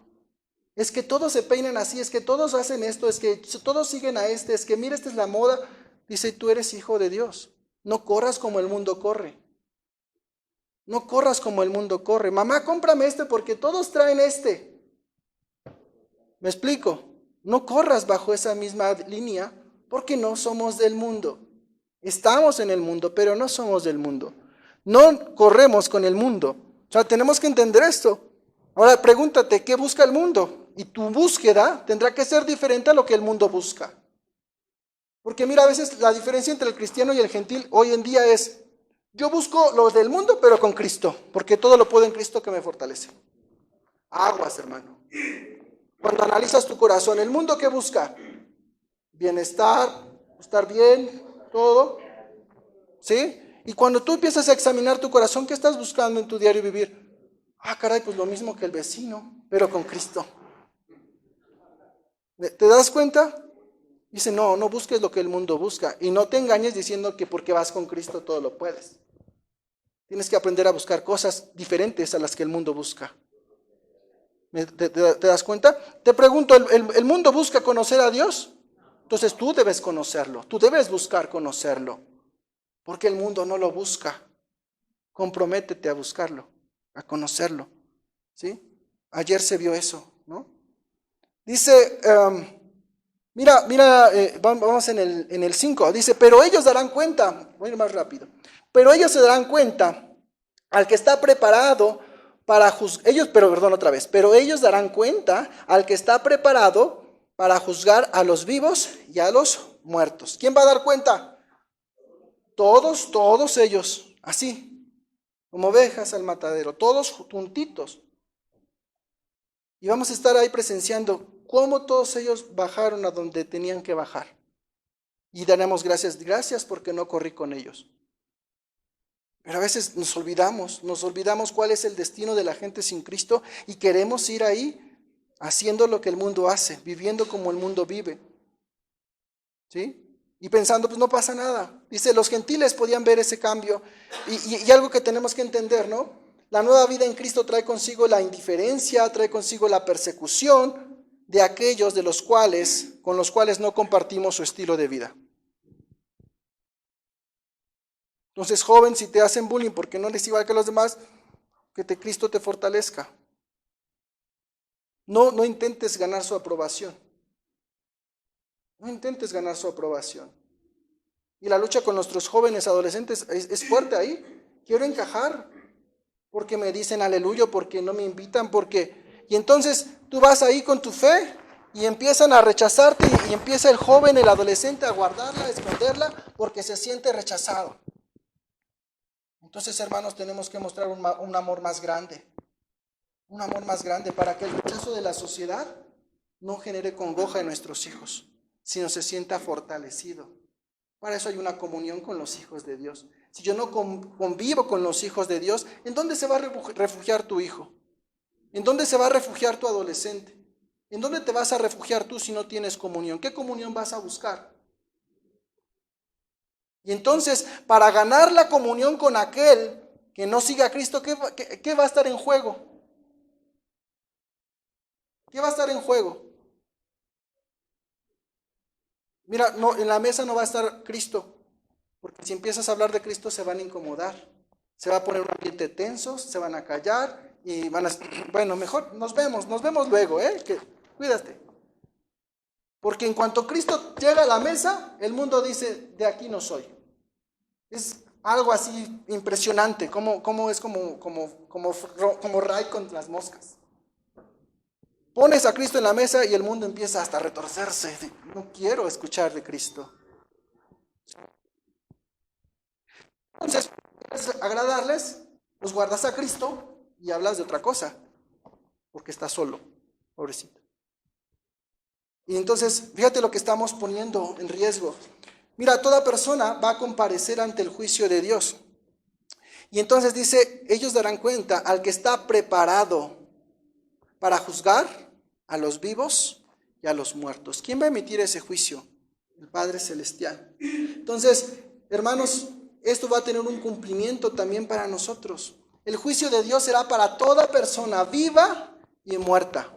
Es que todos se peinan así, es que todos hacen esto, es que todos siguen a es que mira, esta es la moda. Dice, tú eres hijo de Dios, no corras como el mundo corre. No corras como el mundo corre. Mamá, cómprame porque todos traen este. ¿Me explico? No corras bajo esa misma línea porque no somos del mundo. Estamos en el mundo, pero no somos del mundo. No corremos con el mundo. O sea, tenemos que entender esto. Ahora pregúntate, ¿qué busca el mundo? Y tu búsqueda tendrá que ser diferente a lo que el mundo busca. Porque mira, a veces la diferencia entre el cristiano y el gentil hoy en día es, yo busco lo del mundo, pero con Cristo, porque todo lo puedo en Cristo que me fortalece. Aguas, hermano. Cuando analizas tu corazón, ¿el mundo qué busca? Bienestar, estar bien, todo. ¿Sí? Y cuando tú empiezas a examinar tu corazón, ¿qué estás buscando en tu diario vivir? Ah, caray, pues lo mismo que el vecino, pero con Cristo. ¿Te das cuenta? Dice, no busques lo que el mundo busca. Y no te engañes diciendo que porque vas con Cristo todo lo puedes. Tienes que aprender a buscar cosas diferentes a las que el mundo busca. ¿Te das cuenta? Te pregunto, ¿el mundo busca conocer a Dios? Entonces tú debes conocerlo, tú debes buscar conocerlo, porque el mundo no lo busca. Comprométete a buscarlo, a conocerlo, ¿sí? Ayer se vio eso, ¿no? Dice, vamos en el 5, dice, pero ellos darán cuenta, voy a ir más rápido, pero ellos se darán cuenta al que está preparado para juzgar, pero ellos darán cuenta al que está preparado para juzgar a los vivos y a los muertos. ¿Quién va a dar cuenta? Todos ellos, así, como ovejas al matadero, todos juntitos. Y vamos a estar ahí presenciando cómo todos ellos bajaron a donde tenían que bajar. Y daremos gracias porque no corrí con ellos. Pero a veces nos olvidamos cuál es el destino de la gente sin Cristo y queremos ir ahí haciendo lo que el mundo hace, viviendo como el mundo vive. ¿Sí? Y pensando, pues no pasa nada. Dice, los gentiles podían ver ese cambio. Y algo que tenemos que entender, ¿no? La nueva vida en Cristo trae consigo la indiferencia, trae consigo la persecución de aquellos con los cuales no compartimos su estilo de vida. Entonces, joven, si te hacen bullying porque no eres igual que los demás, Cristo te fortalezca. No intentes ganar su aprobación. No intentes ganar su aprobación. Y la lucha con nuestros jóvenes adolescentes es fuerte ahí. Quiero encajar porque me dicen aleluya, porque no me invitan, Y entonces tú vas ahí con tu fe y empiezan a rechazarte y empieza el joven, el adolescente a guardarla, a esconderla porque se siente rechazado. Entonces, hermanos, tenemos que mostrar un amor más grande. Un amor más grande para que el rechazo de la sociedad no genere congoja en nuestros hijos, sino se sienta fortalecido. Para eso hay una comunión con los hijos de Dios. Si yo no convivo con los hijos de Dios, ¿en dónde se va a refugiar tu hijo? ¿En dónde se va a refugiar tu adolescente? ¿En dónde te vas a refugiar tú si no tienes comunión? ¿Qué comunión vas a buscar? Y entonces, para ganar la comunión con aquel que no siga a Cristo, ¿qué va a estar en juego? ¿Qué va a estar en juego? Mira, no, en la mesa no va a estar Cristo, porque si empiezas a hablar de Cristo se van a incomodar, se va a poner un ambiente tenso, se van a callar y van a, bueno, mejor nos vemos luego, cuídate. Porque en cuanto Cristo llega a la mesa, el mundo dice, de aquí no soy. Es algo así impresionante, como es como Ray con las moscas. Pones a Cristo en la mesa y el mundo empieza hasta a retorcerse. No quiero escuchar de Cristo. Entonces, ¿quieres agradarles? Pues guardas a Cristo y hablas de otra cosa, porque estás solo, pobrecito. Y entonces, fíjate lo que estamos poniendo en riesgo. Mira, toda persona va a comparecer ante el juicio de Dios. Y entonces dice, ellos darán cuenta al que está preparado para juzgar a los vivos y a los muertos. ¿Quién va a emitir ese juicio? El Padre Celestial. Entonces, hermanos, esto va a tener un cumplimiento también para nosotros. El juicio de Dios será para toda persona viva y muerta.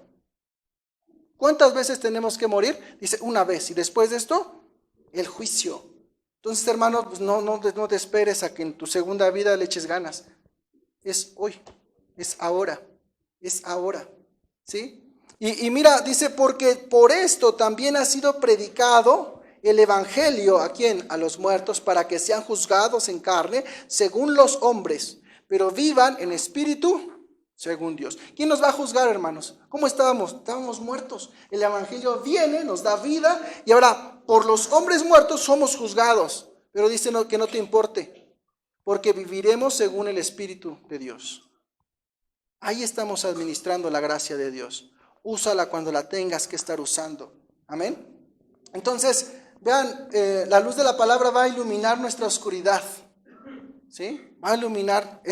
¿Cuántas veces tenemos que morir? Dice, una vez. Y después de esto, el juicio. Entonces, hermanos, pues no te esperes a que en tu segunda vida le eches ganas. Es hoy, es ahora, ¿sí? Y mira, dice, porque por esto también ha sido predicado el evangelio, ¿a quién? A los muertos, para que sean juzgados en carne, según los hombres, pero vivan en espíritu, según Dios. ¿Quién nos va a juzgar, hermanos? ¿Cómo estábamos? Estábamos muertos. El evangelio viene, nos da vida, y ahora por los hombres muertos somos juzgados. Pero dice que no te importe, porque viviremos según el espíritu de Dios. Ahí estamos administrando la gracia de Dios. Úsala cuando la tengas que estar usando. Amén. Entonces, vean, la luz de la palabra va a iluminar nuestra oscuridad. ¿Sí? Va a iluminar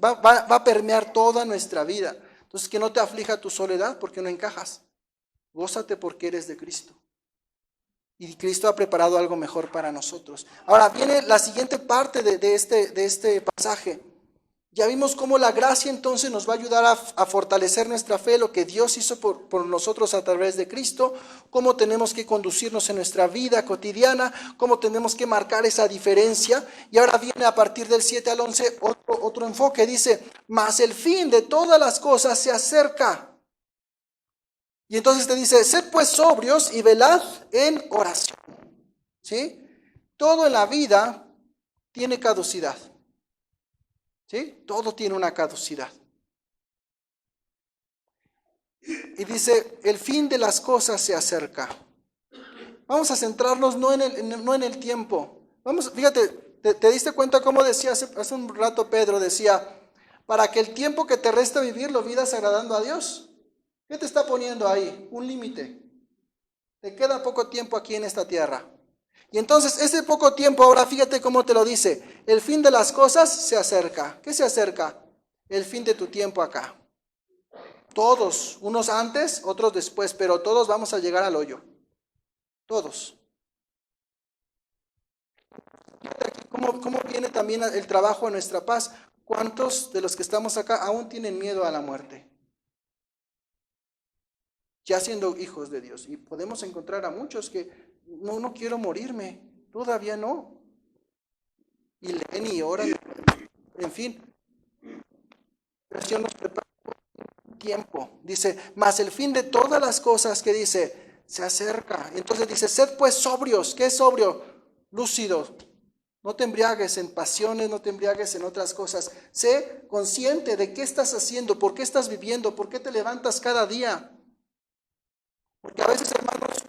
va a permear toda nuestra vida. Entonces, que no te aflija tu soledad porque no encajas. Gózate porque eres de Cristo. Y Cristo ha preparado algo mejor para nosotros. Ahora viene la siguiente parte de este pasaje. Ya vimos cómo la gracia entonces nos va a ayudar a fortalecer nuestra fe, lo que Dios hizo por nosotros a través de Cristo, cómo tenemos que conducirnos en nuestra vida cotidiana, cómo tenemos que marcar esa diferencia. Y ahora viene a partir del 7 al 11 otro enfoque, dice, mas el fin de todas las cosas se acerca. Y entonces te dice, sed pues sobrios y velad en oración. ¿Sí? Todo en la vida tiene caducidad. ¿Sí? Todo tiene una caducidad. Y dice, el fin de las cosas se acerca. Vamos a centrarnos no en el tiempo. Fíjate, ¿te diste cuenta cómo decía hace un rato Pedro? Decía, para que el tiempo que te resta vivir lo vivas agradando a Dios. ¿Qué te está poniendo ahí? Un límite. Te queda poco tiempo aquí en esta tierra. Y entonces ese poco tiempo, ahora fíjate cómo te lo dice, el fin de las cosas se acerca. ¿Qué se acerca? El fin de tu tiempo acá. Todos, unos antes, otros después, pero todos vamos a llegar al hoyo. Todos. ¿Cómo viene también el trabajo en nuestra paz? ¿Cuántos de los que estamos acá aún tienen miedo a la muerte? Ya siendo hijos de Dios. Y podemos encontrar a muchos que no quiero morirme, todavía no. Y leen y oran, en fin. Pero Dios nos prepara tiempo. Dice, mas el fin de todas las cosas que dice, se acerca. Entonces dice, sed pues sobrios. ¿Qué es sobrio? Lúcido. No te embriagues en pasiones, no te embriagues en otras cosas. Sé consciente de qué estás haciendo, por qué estás viviendo, por qué te levantas cada día. Porque a veces, hermanos,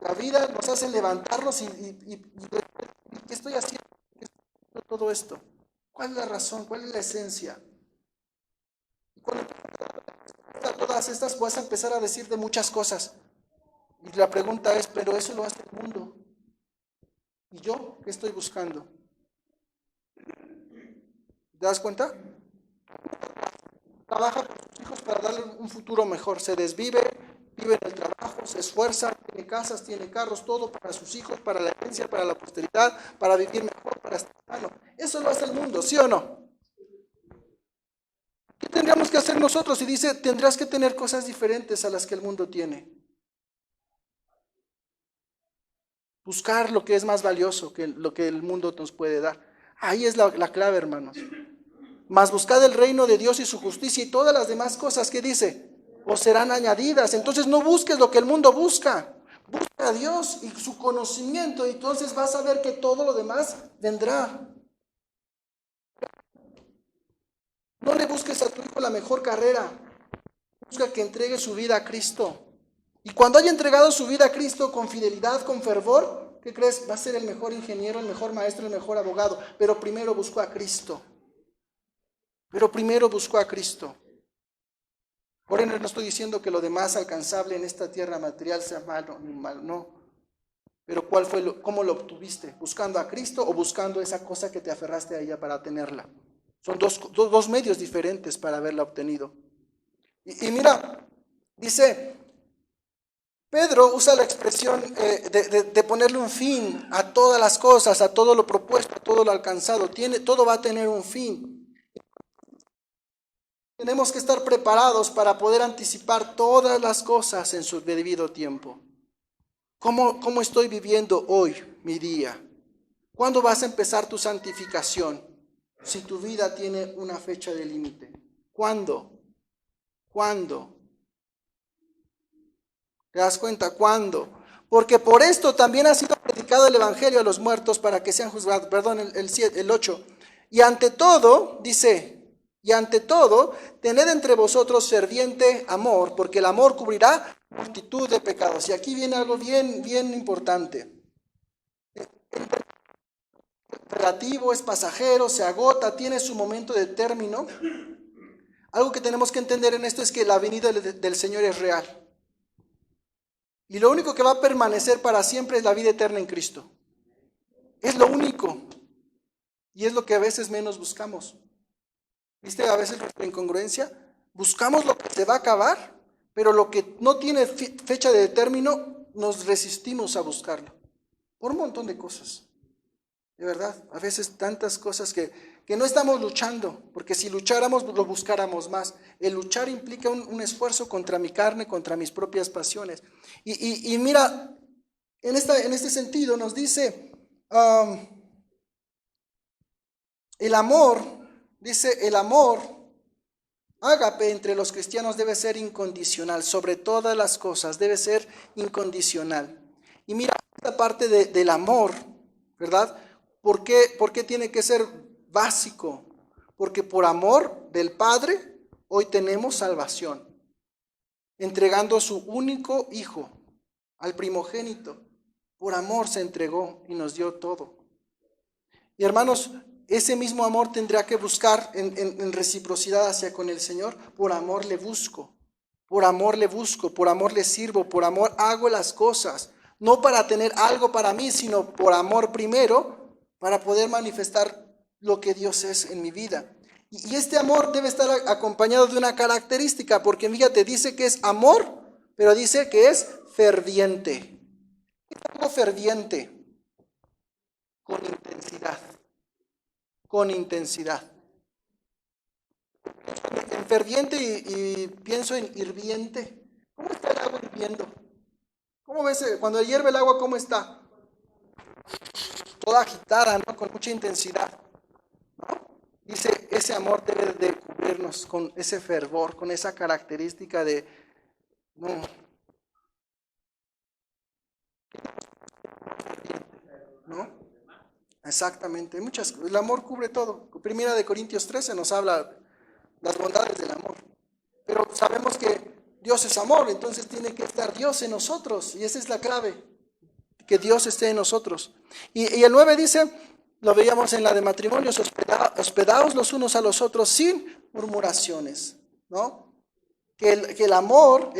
la vida nos hace levantarnos y ¿qué estoy haciendo? ¿Qué estoy haciendo todo esto? ¿Cuál es la razón? ¿Cuál es la esencia? Y cuando todas estas vas a empezar a decir de muchas cosas. Y la pregunta es, pero eso lo hace el mundo. ¿Y yo qué estoy buscando? ¿Te das cuenta? Trabaja con sus hijos para darle un futuro mejor. Se desvive, vive en el trabajo, se esfuerza, tiene casas, tiene carros, todo para sus hijos, para la herencia, para la posteridad, para vivir mejor, para estar sano. Eso lo hace el mundo, ¿sí o no? ¿Qué tendríamos que hacer nosotros? Y dice, tendrás que tener cosas diferentes a las que el mundo tiene. Buscar lo que es más valioso que lo que el mundo nos puede dar. Ahí es la clave, hermanos. Mas buscad el reino de Dios y su justicia y todas las demás cosas que dice, os serán añadidas. Entonces no busques lo que el mundo busca. Busca a Dios y su conocimiento y entonces vas a ver que todo lo demás vendrá. No le busques a tu hijo la mejor carrera. Busca que entregue su vida a Cristo. Y cuando haya entregado su vida a Cristo con fidelidad, con fervor, ¿qué crees? Va a ser el mejor ingeniero, el mejor maestro, el mejor abogado. Pero primero buscó a Cristo. Por eso no estoy diciendo que lo demás alcanzable en esta tierra material sea malo, ni mal, no. Pero ¿cómo lo obtuviste? ¿Buscando a Cristo o buscando esa cosa que te aferraste a ella para tenerla? Son dos medios diferentes para haberla obtenido. Y mira, dice, Pedro usa la expresión de ponerle un fin a todas las cosas, a todo lo propuesto, a todo lo alcanzado. Todo va a tener un fin. Tenemos que estar preparados para poder anticipar todas las cosas en su debido tiempo. ¿Cómo estoy viviendo hoy mi día? ¿Cuándo vas a empezar tu santificación? Si tu vida tiene una fecha de límite. ¿Cuándo? ¿Cuándo? ¿Te das cuenta? ¿Cuándo? Porque por esto también ha sido predicado el evangelio a los muertos para que sean juzgados. Perdón, el 8. Y ante todo, dice, y ante todo, tened entre vosotros ferviente amor, porque el amor cubrirá multitud de pecados. Y aquí viene algo bien, bien importante. Relativo, es pasajero, se agota, tiene su momento de término. Algo que tenemos que entender en esto es que la venida del Señor es real. Y lo único que va a permanecer para siempre es la vida eterna en Cristo. Es lo único. Y es lo que a veces menos buscamos. ¿Viste? A veces nuestra incongruencia. Buscamos lo que se va a acabar, pero lo que no tiene fecha de término, nos resistimos a buscarlo. Por un montón de cosas. De verdad, a veces tantas cosas que no estamos luchando, porque si lucháramos lo buscáramos más. El luchar implica un esfuerzo contra mi carne, contra mis propias pasiones. Y mira, en este sentido nos dice, el amor, ágape entre los cristianos debe ser incondicional, sobre todas las cosas debe ser incondicional. Y mira, esta parte del amor, ¿verdad? ¿Por qué tiene que ser básico? Porque por amor del Padre hoy tenemos salvación, entregando a su único Hijo, al primogénito. Por amor se entregó y nos dio todo. Y hermanos, ese mismo amor tendrá que buscar en reciprocidad hacia con el Señor. Por amor le busco, por amor le busco, por amor le sirvo, por amor hago las cosas. No para tener algo para mí, sino por amor primero, para poder manifestar lo que Dios es en mi vida. Y este amor debe estar acompañado de una característica, porque fíjate, dice que es amor, pero dice que es ferviente. Es algo ferviente, con intensidad. Con intensidad. En ferviente y pienso en hirviente. ¿Cómo está el agua hirviendo? ¿Cómo ves cuando hierve el agua, cómo está? Toda agitada, ¿no? Con mucha intensidad, ¿no? Dice, ese amor debe de cubrirnos con ese fervor, con esa característica de, no, ¿no? Exactamente, el amor cubre todo. Primera de Corintios 13 nos habla las bondades del amor. Pero sabemos que Dios es amor, entonces tiene que estar Dios en nosotros, y esa es la clave, que Dios esté en nosotros. Y el 9 dice, lo veíamos en la de matrimonios, hospedaos los unos a los otros sin murmuraciones, ¿no? Que el amor,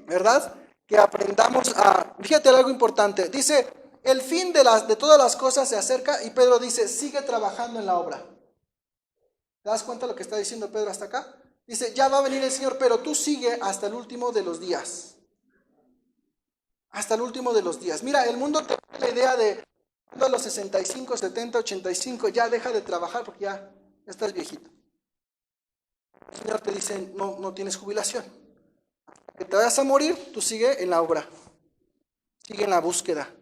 ¿verdad? Que aprendamos a, fíjate algo importante, dice, el fin de todas las cosas se acerca, y Pedro dice, sigue trabajando en la obra. ¿Te das cuenta de lo que está diciendo Pedro hasta acá? Dice, ya va a venir el Señor, pero tú sigue hasta el último de los días. Hasta el último de los días. Mira, el mundo te da la idea de a los 65, 70, 85, ya deja de trabajar porque ya estás viejito. El Señor te dice, no tienes jubilación. Que te vayas a morir, tú sigue en la obra. Sigue en la búsqueda.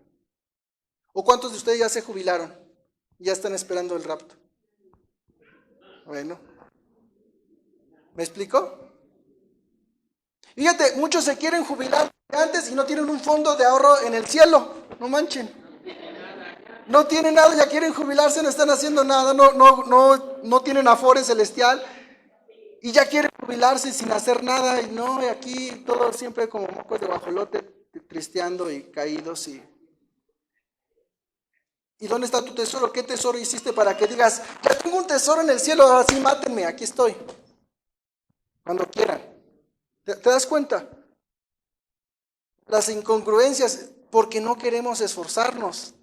¿O cuántos de ustedes ya se jubilaron? Y ya están esperando el rapto. Bueno. ¿Me explico? Fíjate, muchos se quieren jubilar antes y no tienen un fondo de ahorro en el cielo. No manchen. No tienen nada, ya quieren jubilarse, no están haciendo nada, no tienen afore celestial y ya quieren jubilarse sin hacer nada. Y no, y aquí todo siempre como mocos de guajolote, tristeando y caídos. ¿Y dónde está tu tesoro? ¿Qué tesoro hiciste para que digas, ya tengo un tesoro en el cielo, ahora sí mátenme, aquí estoy? Cuando quieran. ¿Te das cuenta? Las incongruencias, porque no queremos esforzarnos.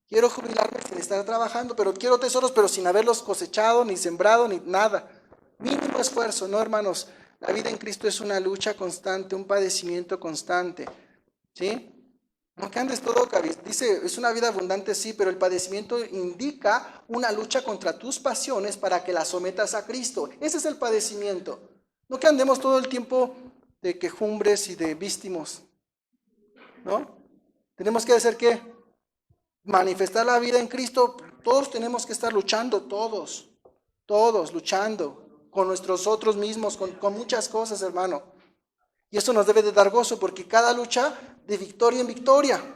Quiero jubilarme sin estar trabajando, pero quiero tesoros, pero sin haberlos cosechado, ni sembrado, ni nada. Mínimo esfuerzo, ¿no, hermanos? La vida en Cristo es una lucha constante, un padecimiento constante. ¿Sí? No que andes todo cabiz. Dice, es una vida abundante, sí, pero el padecimiento indica una lucha contra tus pasiones para que las sometas a Cristo. Ese es el padecimiento. No que andemos todo el tiempo de quejumbres y de vístimos, ¿no? Tenemos que hacer ¿qué? Manifestar la vida en Cristo. Todos tenemos que estar luchando, todos luchando. con nuestros otros mismos, con muchas cosas, hermano. Y eso nos debe de dar gozo, porque cada lucha de victoria en victoria.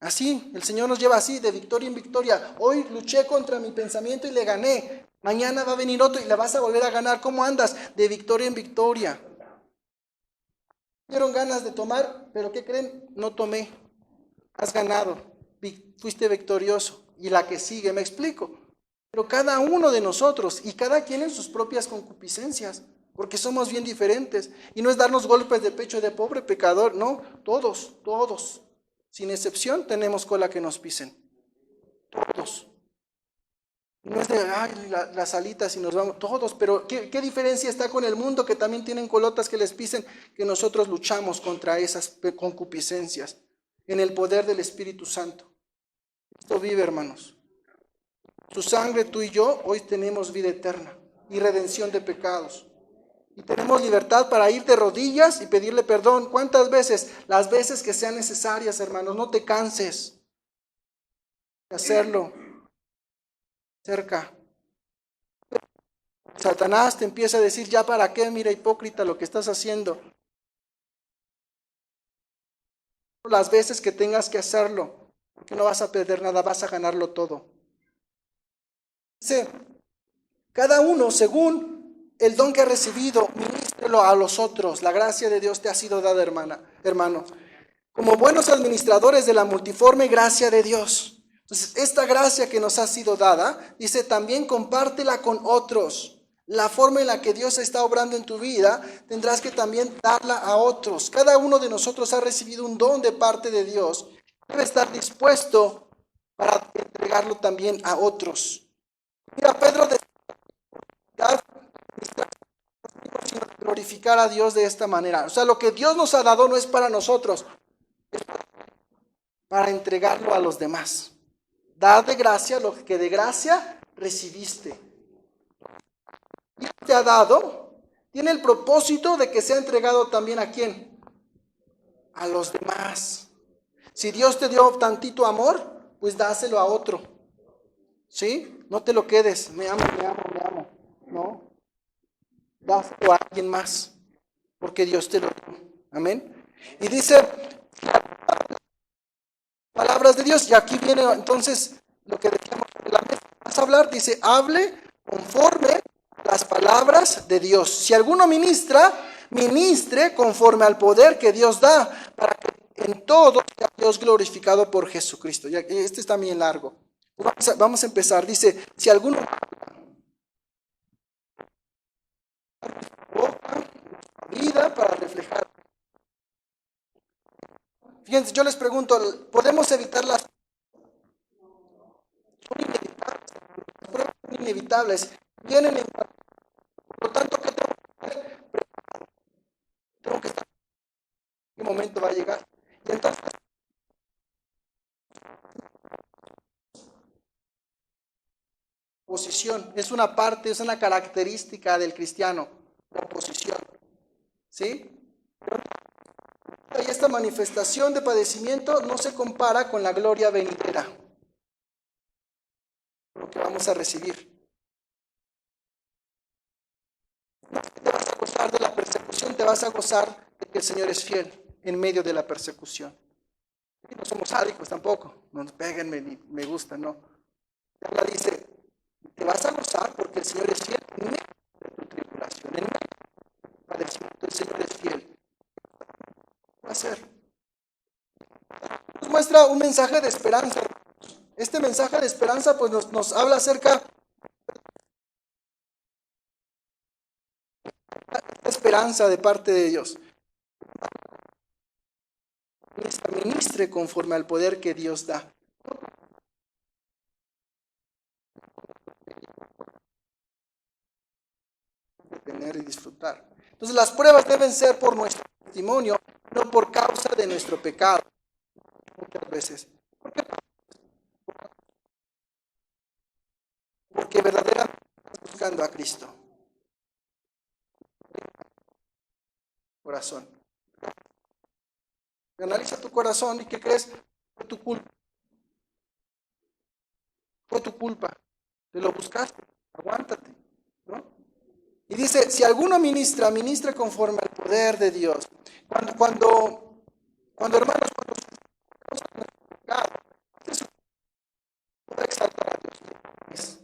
Así, el Señor nos lleva así, de victoria en victoria. Hoy luché contra mi pensamiento y le gané. Mañana va a venir otro y le vas a volver a ganar. ¿Cómo andas? De victoria en victoria. Tuvieron ganas de tomar, pero ¿qué creen? No tomé. Has ganado. Fuiste victorioso. Y la que sigue, me explico. Pero cada uno de nosotros y cada quien en sus propias concupiscencias, porque somos bien diferentes. Y no es darnos golpes de pecho de pobre pecador, no, todos, sin excepción, tenemos cola que nos pisen. Todos. No es de, ay, las alitas y nos vamos, todos, pero ¿qué diferencia está con el mundo que también tienen colotas que les pisen? Que nosotros luchamos contra esas concupiscencias en el poder del Espíritu Santo. Esto vive, hermanos. Su sangre, tú y yo, hoy tenemos vida eterna y redención de pecados. Y tenemos libertad para ir de rodillas y pedirle perdón. ¿Cuántas veces? Las veces que sean necesarias, hermanos. No te canses de hacerlo. Cerca. Satanás te empieza a decir, ya para qué, mira hipócrita lo que estás haciendo. Las veces que tengas que hacerlo, porque no vas a perder nada, vas a ganarlo todo. Dice, cada uno según el don que ha recibido, ministrelo a los otros. La gracia de Dios te ha sido dada, hermano. Como buenos administradores de la multiforme gracia de Dios. Entonces, esta gracia que nos ha sido dada, dice, también compártela con otros. La forma en la que Dios está obrando en tu vida, tendrás que también darla a otros. Cada uno de nosotros ha recibido un don de parte de Dios. Debe estar dispuesto para entregarlo también a otros. Mira, Pedro decía, sino glorificar a Dios de esta manera. O sea, lo que Dios nos ha dado no es para nosotros, es para entregarlo a los demás. Dar de gracia lo que de gracia recibiste. Dios te ha dado, tiene el propósito de que sea entregado también ¿a quién? A los demás. Si Dios te dio tantito amor, pues dáselo a otro. ¿Sí? No te lo quedes, me amo. No, dáselo a alguien más, porque Dios te lo dio. Amén. Y dice, palabras de Dios, y aquí viene entonces lo que decíamos de la mesa. Vas a hablar, dice, hable conforme a las palabras de Dios. Si alguno ministre conforme al poder que Dios da, para que en todo sea Dios glorificado por Jesucristo. Y este está bien largo. Vamos a empezar. Dice, si alguno vida para reflejar. Fíjense, yo les pregunto, ¿podemos evitar las pruebas son inevitables? Vienen en... Por lo tanto, ¿qué tengo que hacer? Tengo que estar en qué momento va a llegar. Y entonces, oposición es una parte, es una característica del cristiano, la oposición. ¿Sí? Y esta manifestación de padecimiento no se compara con la gloria venidera, lo que vamos a recibir. No te vas a gozar de la persecución, te vas a gozar de que el Señor es fiel en medio de la persecución. Y no somos sádicos tampoco, no nos peguen, me gusta, no. La dice, te vas a gozar porque el Señor es fiel en medio de tu tribulación, en medio del padecimiento, el Señor es fiel. ¿Qué va a hacer? Nos muestra un mensaje de esperanza. Este mensaje de esperanza pues nos habla acerca de la esperanza de parte de Dios. Ministre conforme al poder que Dios da. Tener y disfrutar. Entonces las pruebas deben ser por nuestro testimonio, no por causa de nuestro pecado. Muchas veces. Porque verdaderamente estás buscando a Cristo. Corazón. Analiza tu corazón y ¿qué crees? Fue tu culpa. Fue tu culpa. Te lo buscaste. Aguántate, ¿no? Y dice, si alguno ministra, ministra conforme al poder de Dios. Cuando hermanos, cuando se puede exaltar a Dios.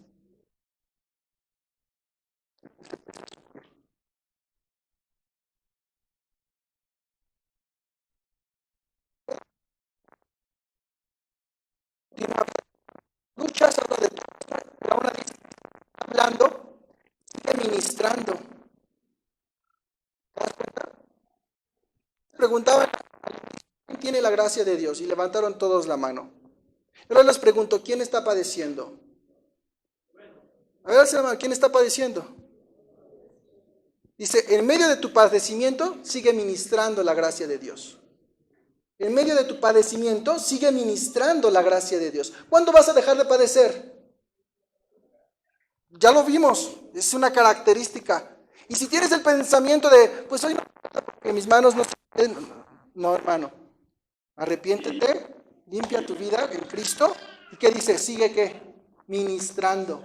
Luchas habla de todo, pero ahora dice, hablando, sigue ministrando. ¿Te das cuenta? Preguntaban, ¿quién tiene la gracia de Dios? Y levantaron todos la mano. Ahora les pregunto, ¿quién está padeciendo? A ver, hermano, ¿quién está padeciendo? Dice, en medio de tu padecimiento, sigue ministrando la gracia de Dios. En medio de tu padecimiento, sigue ministrando la gracia de Dios. ¿Cuándo vas a dejar de padecer? Ya lo vimos, es una característica. Y si tienes el pensamiento de, pues hoy no, porque mis manos no... No, hermano, arrepiéntete, limpia tu vida en Cristo. ¿Y qué dice? Sigue ¿qué? Ministrando.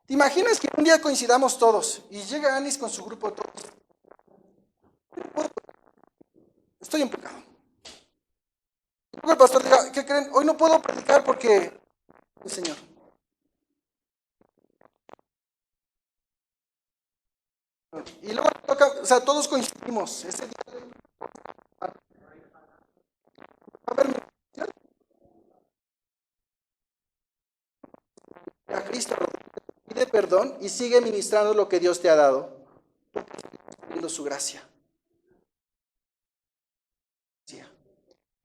¿Te imaginas que un día coincidamos todos y llega Anis con su grupo todos? Estoy en pecado. Luego el pastor diga, ¿qué creen? Hoy no puedo predicar porque el Señor. Y luego toca, o sea, todos coincidimos. Ese día va a haber a Cristo, pide perdón y sigue ministrando lo que Dios te ha dado. Pidiendo su gracia.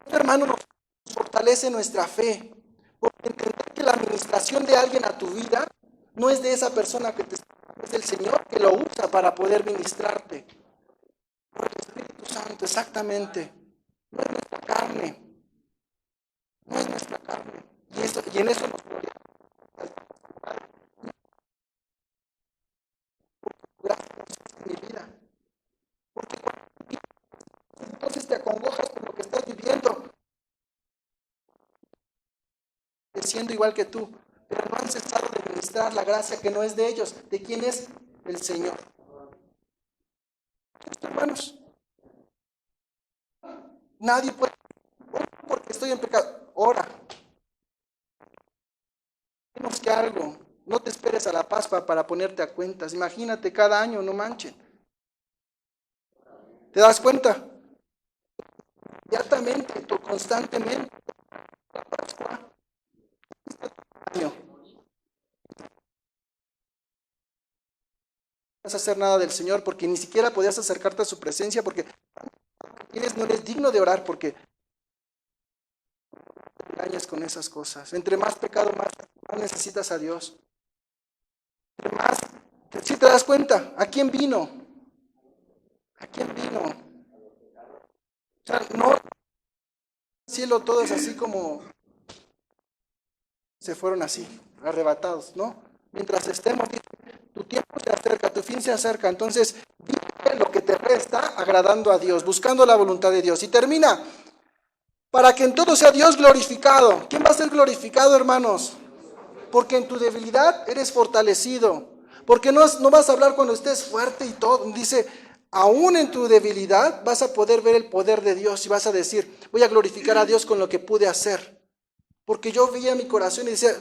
Hermano, nos fortalece nuestra fe. Porque entender que la administración de alguien a tu vida no es de esa persona que te está, es del Señor que lo usa para poder ministrarte. Por el Espíritu Santo, exactamente. No es nuestra carne. No es nuestra carne. Y en eso nos gloriamos. Gracias en mi vida. Porque cuando entonces te acongojas por lo que estás viviendo, siendo igual que tú, pero no han cesado de ministrar la gracia que no es de ellos. ¿De quién es? El Señor. Hermanos, nadie puede, porque estoy en pecado. Ora. Menos que algo. No te esperes a la Pascua para ponerte a cuentas. Imagínate cada año, no manchen. ¿Te das cuenta? Inmediatamente, constantemente. La Pascua. Año. No vas a hacer nada del Señor porque ni siquiera podías acercarte a su presencia porque no eres digno de orar porque te engañas con esas cosas. Entre más pecado, más necesitas a Dios. Entre más, si te das cuenta, ¿a quién vino? ¿A quién vino? O sea, no, el cielo todo es así como se fueron así, arrebatados, ¿no? Mientras estemos, tu tiempo se acerca, tu fin se acerca, entonces vive lo que te resta agradando a Dios, buscando la voluntad de Dios. Y termina, para que en todo sea Dios glorificado. ¿Quién va a ser glorificado, hermanos? Porque en tu debilidad eres fortalecido. Porque no vas a hablar cuando estés fuerte y todo. Dice, aún en tu debilidad vas a poder ver el poder de Dios y vas a decir, voy a glorificar a Dios con lo que pude hacer. Porque yo veía mi corazón y decía,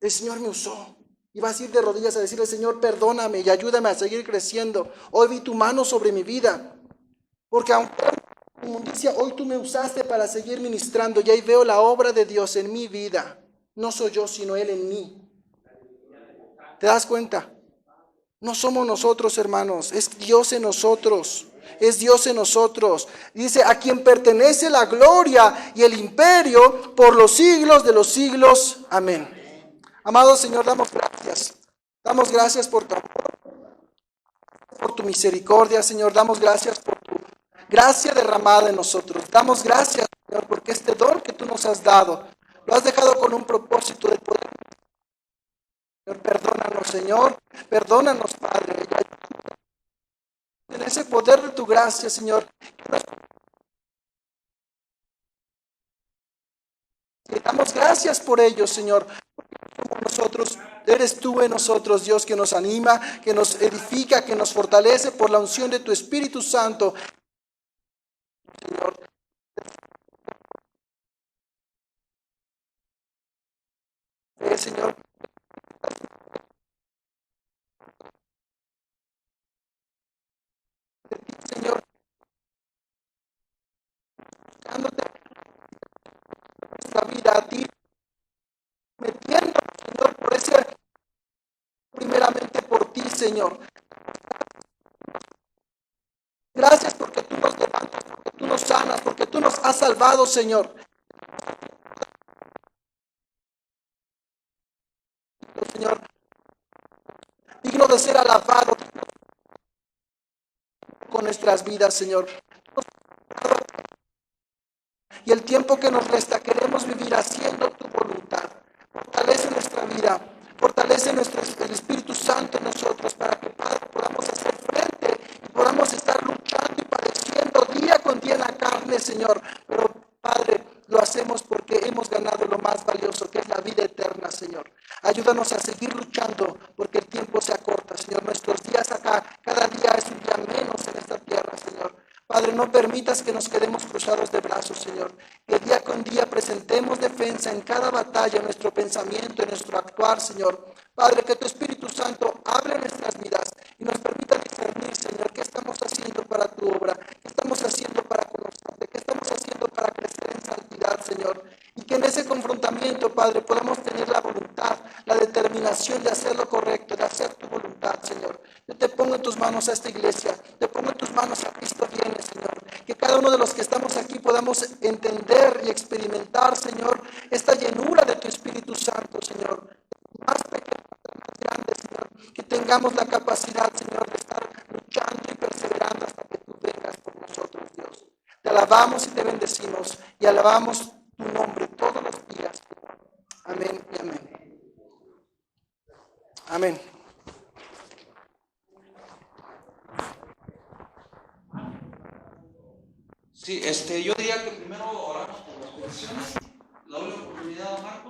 el Señor me usó. Y vas a ir de rodillas a decirle, Señor, perdóname y ayúdame a seguir creciendo. Hoy vi tu mano sobre mi vida. Porque aunque inmundicia, hoy tú me usaste para seguir ministrando. Y ahí veo la obra de Dios en mi vida. No soy yo, sino Él en mí. ¿Te das cuenta? No somos nosotros, hermanos. Es Dios en nosotros. Es Dios en nosotros. Dice, a quien pertenece la gloria y el imperio por los siglos de los siglos. Amén. Amado Señor, damos gracias. Damos gracias por tu amor, por tu misericordia, Señor. Damos gracias por tu gracia derramada en nosotros. Damos gracias, Señor, porque este don que tú nos has dado, lo has dejado con un propósito de poder. Señor, perdónanos, Señor. Perdónanos, Padre. En ese poder de tu gracia, Señor, te damos gracias por ello, Señor. Como nosotros. Eres tú en nosotros, Dios, que nos anima, que nos edifica, que nos fortalece por la unción de tu Espíritu Santo. Señor, Señor, Señor, dándote nuestra vida a ti, metiendo, Señor, por ese, primeramente por ti, Señor. Gracias porque tú nos levantas, porque tú nos sanas, porque tú nos has salvado, Señor. Señor, digno de ser alabado con nuestras vidas, Señor. Y el tiempo que nos resta queremos vivir haciendo tu voluntad. Fortalece nuestra vida, fortalece el Espíritu Santo en nosotros para que, Padre, podamos hacer frente y podamos estar luchando y padeciendo día con día en la carne, Señor. Pero, Padre, lo hacemos porque hemos ganado lo más valioso, que es la vida eterna, Señor. Ayúdanos a seguir luchando porque el tiempo se acorta, Señor. Nuestros días acá, cada día es un día menos en esta tierra, Señor. Padre, no permitas que nos quedemos cruzados de brazos, Señor. Que día con día presentemos defensa en cada batalla, en nuestro pensamiento, en nuestro actuar, Señor. Padre, que tu Espíritu Santo hable en nuestras vidas y nos permita discernir, Señor, qué estamos haciendo para tu obra, qué estamos haciendo para conocerte, qué estamos haciendo para crecer en santidad, Señor. Y que en ese confrontamiento, Padre, podamos tener la voluntad, la determinación de hacer lo correcto, de hacer tu voluntad, Señor. Yo te pongo en tus manos a esta iglesia, te pongo en tus manos a Cristo viene, Señor. Que cada uno de los que estamos aquí podamos entender y experimentar, Señor, esta llenura de tu Espíritu Santo, Señor. Más pequeño, más grande, Señor. Que tengamos la capacidad, Señor, de estar luchando y perseverando hasta que tú vengas por nosotros, Dios. Te alabamos y te bendecimos y alabamos tu nombre todos los días. Amén y amén. Amén. Sí, yo diría que primero oramos por las peticiones, la doy la oportunidad a Marcos.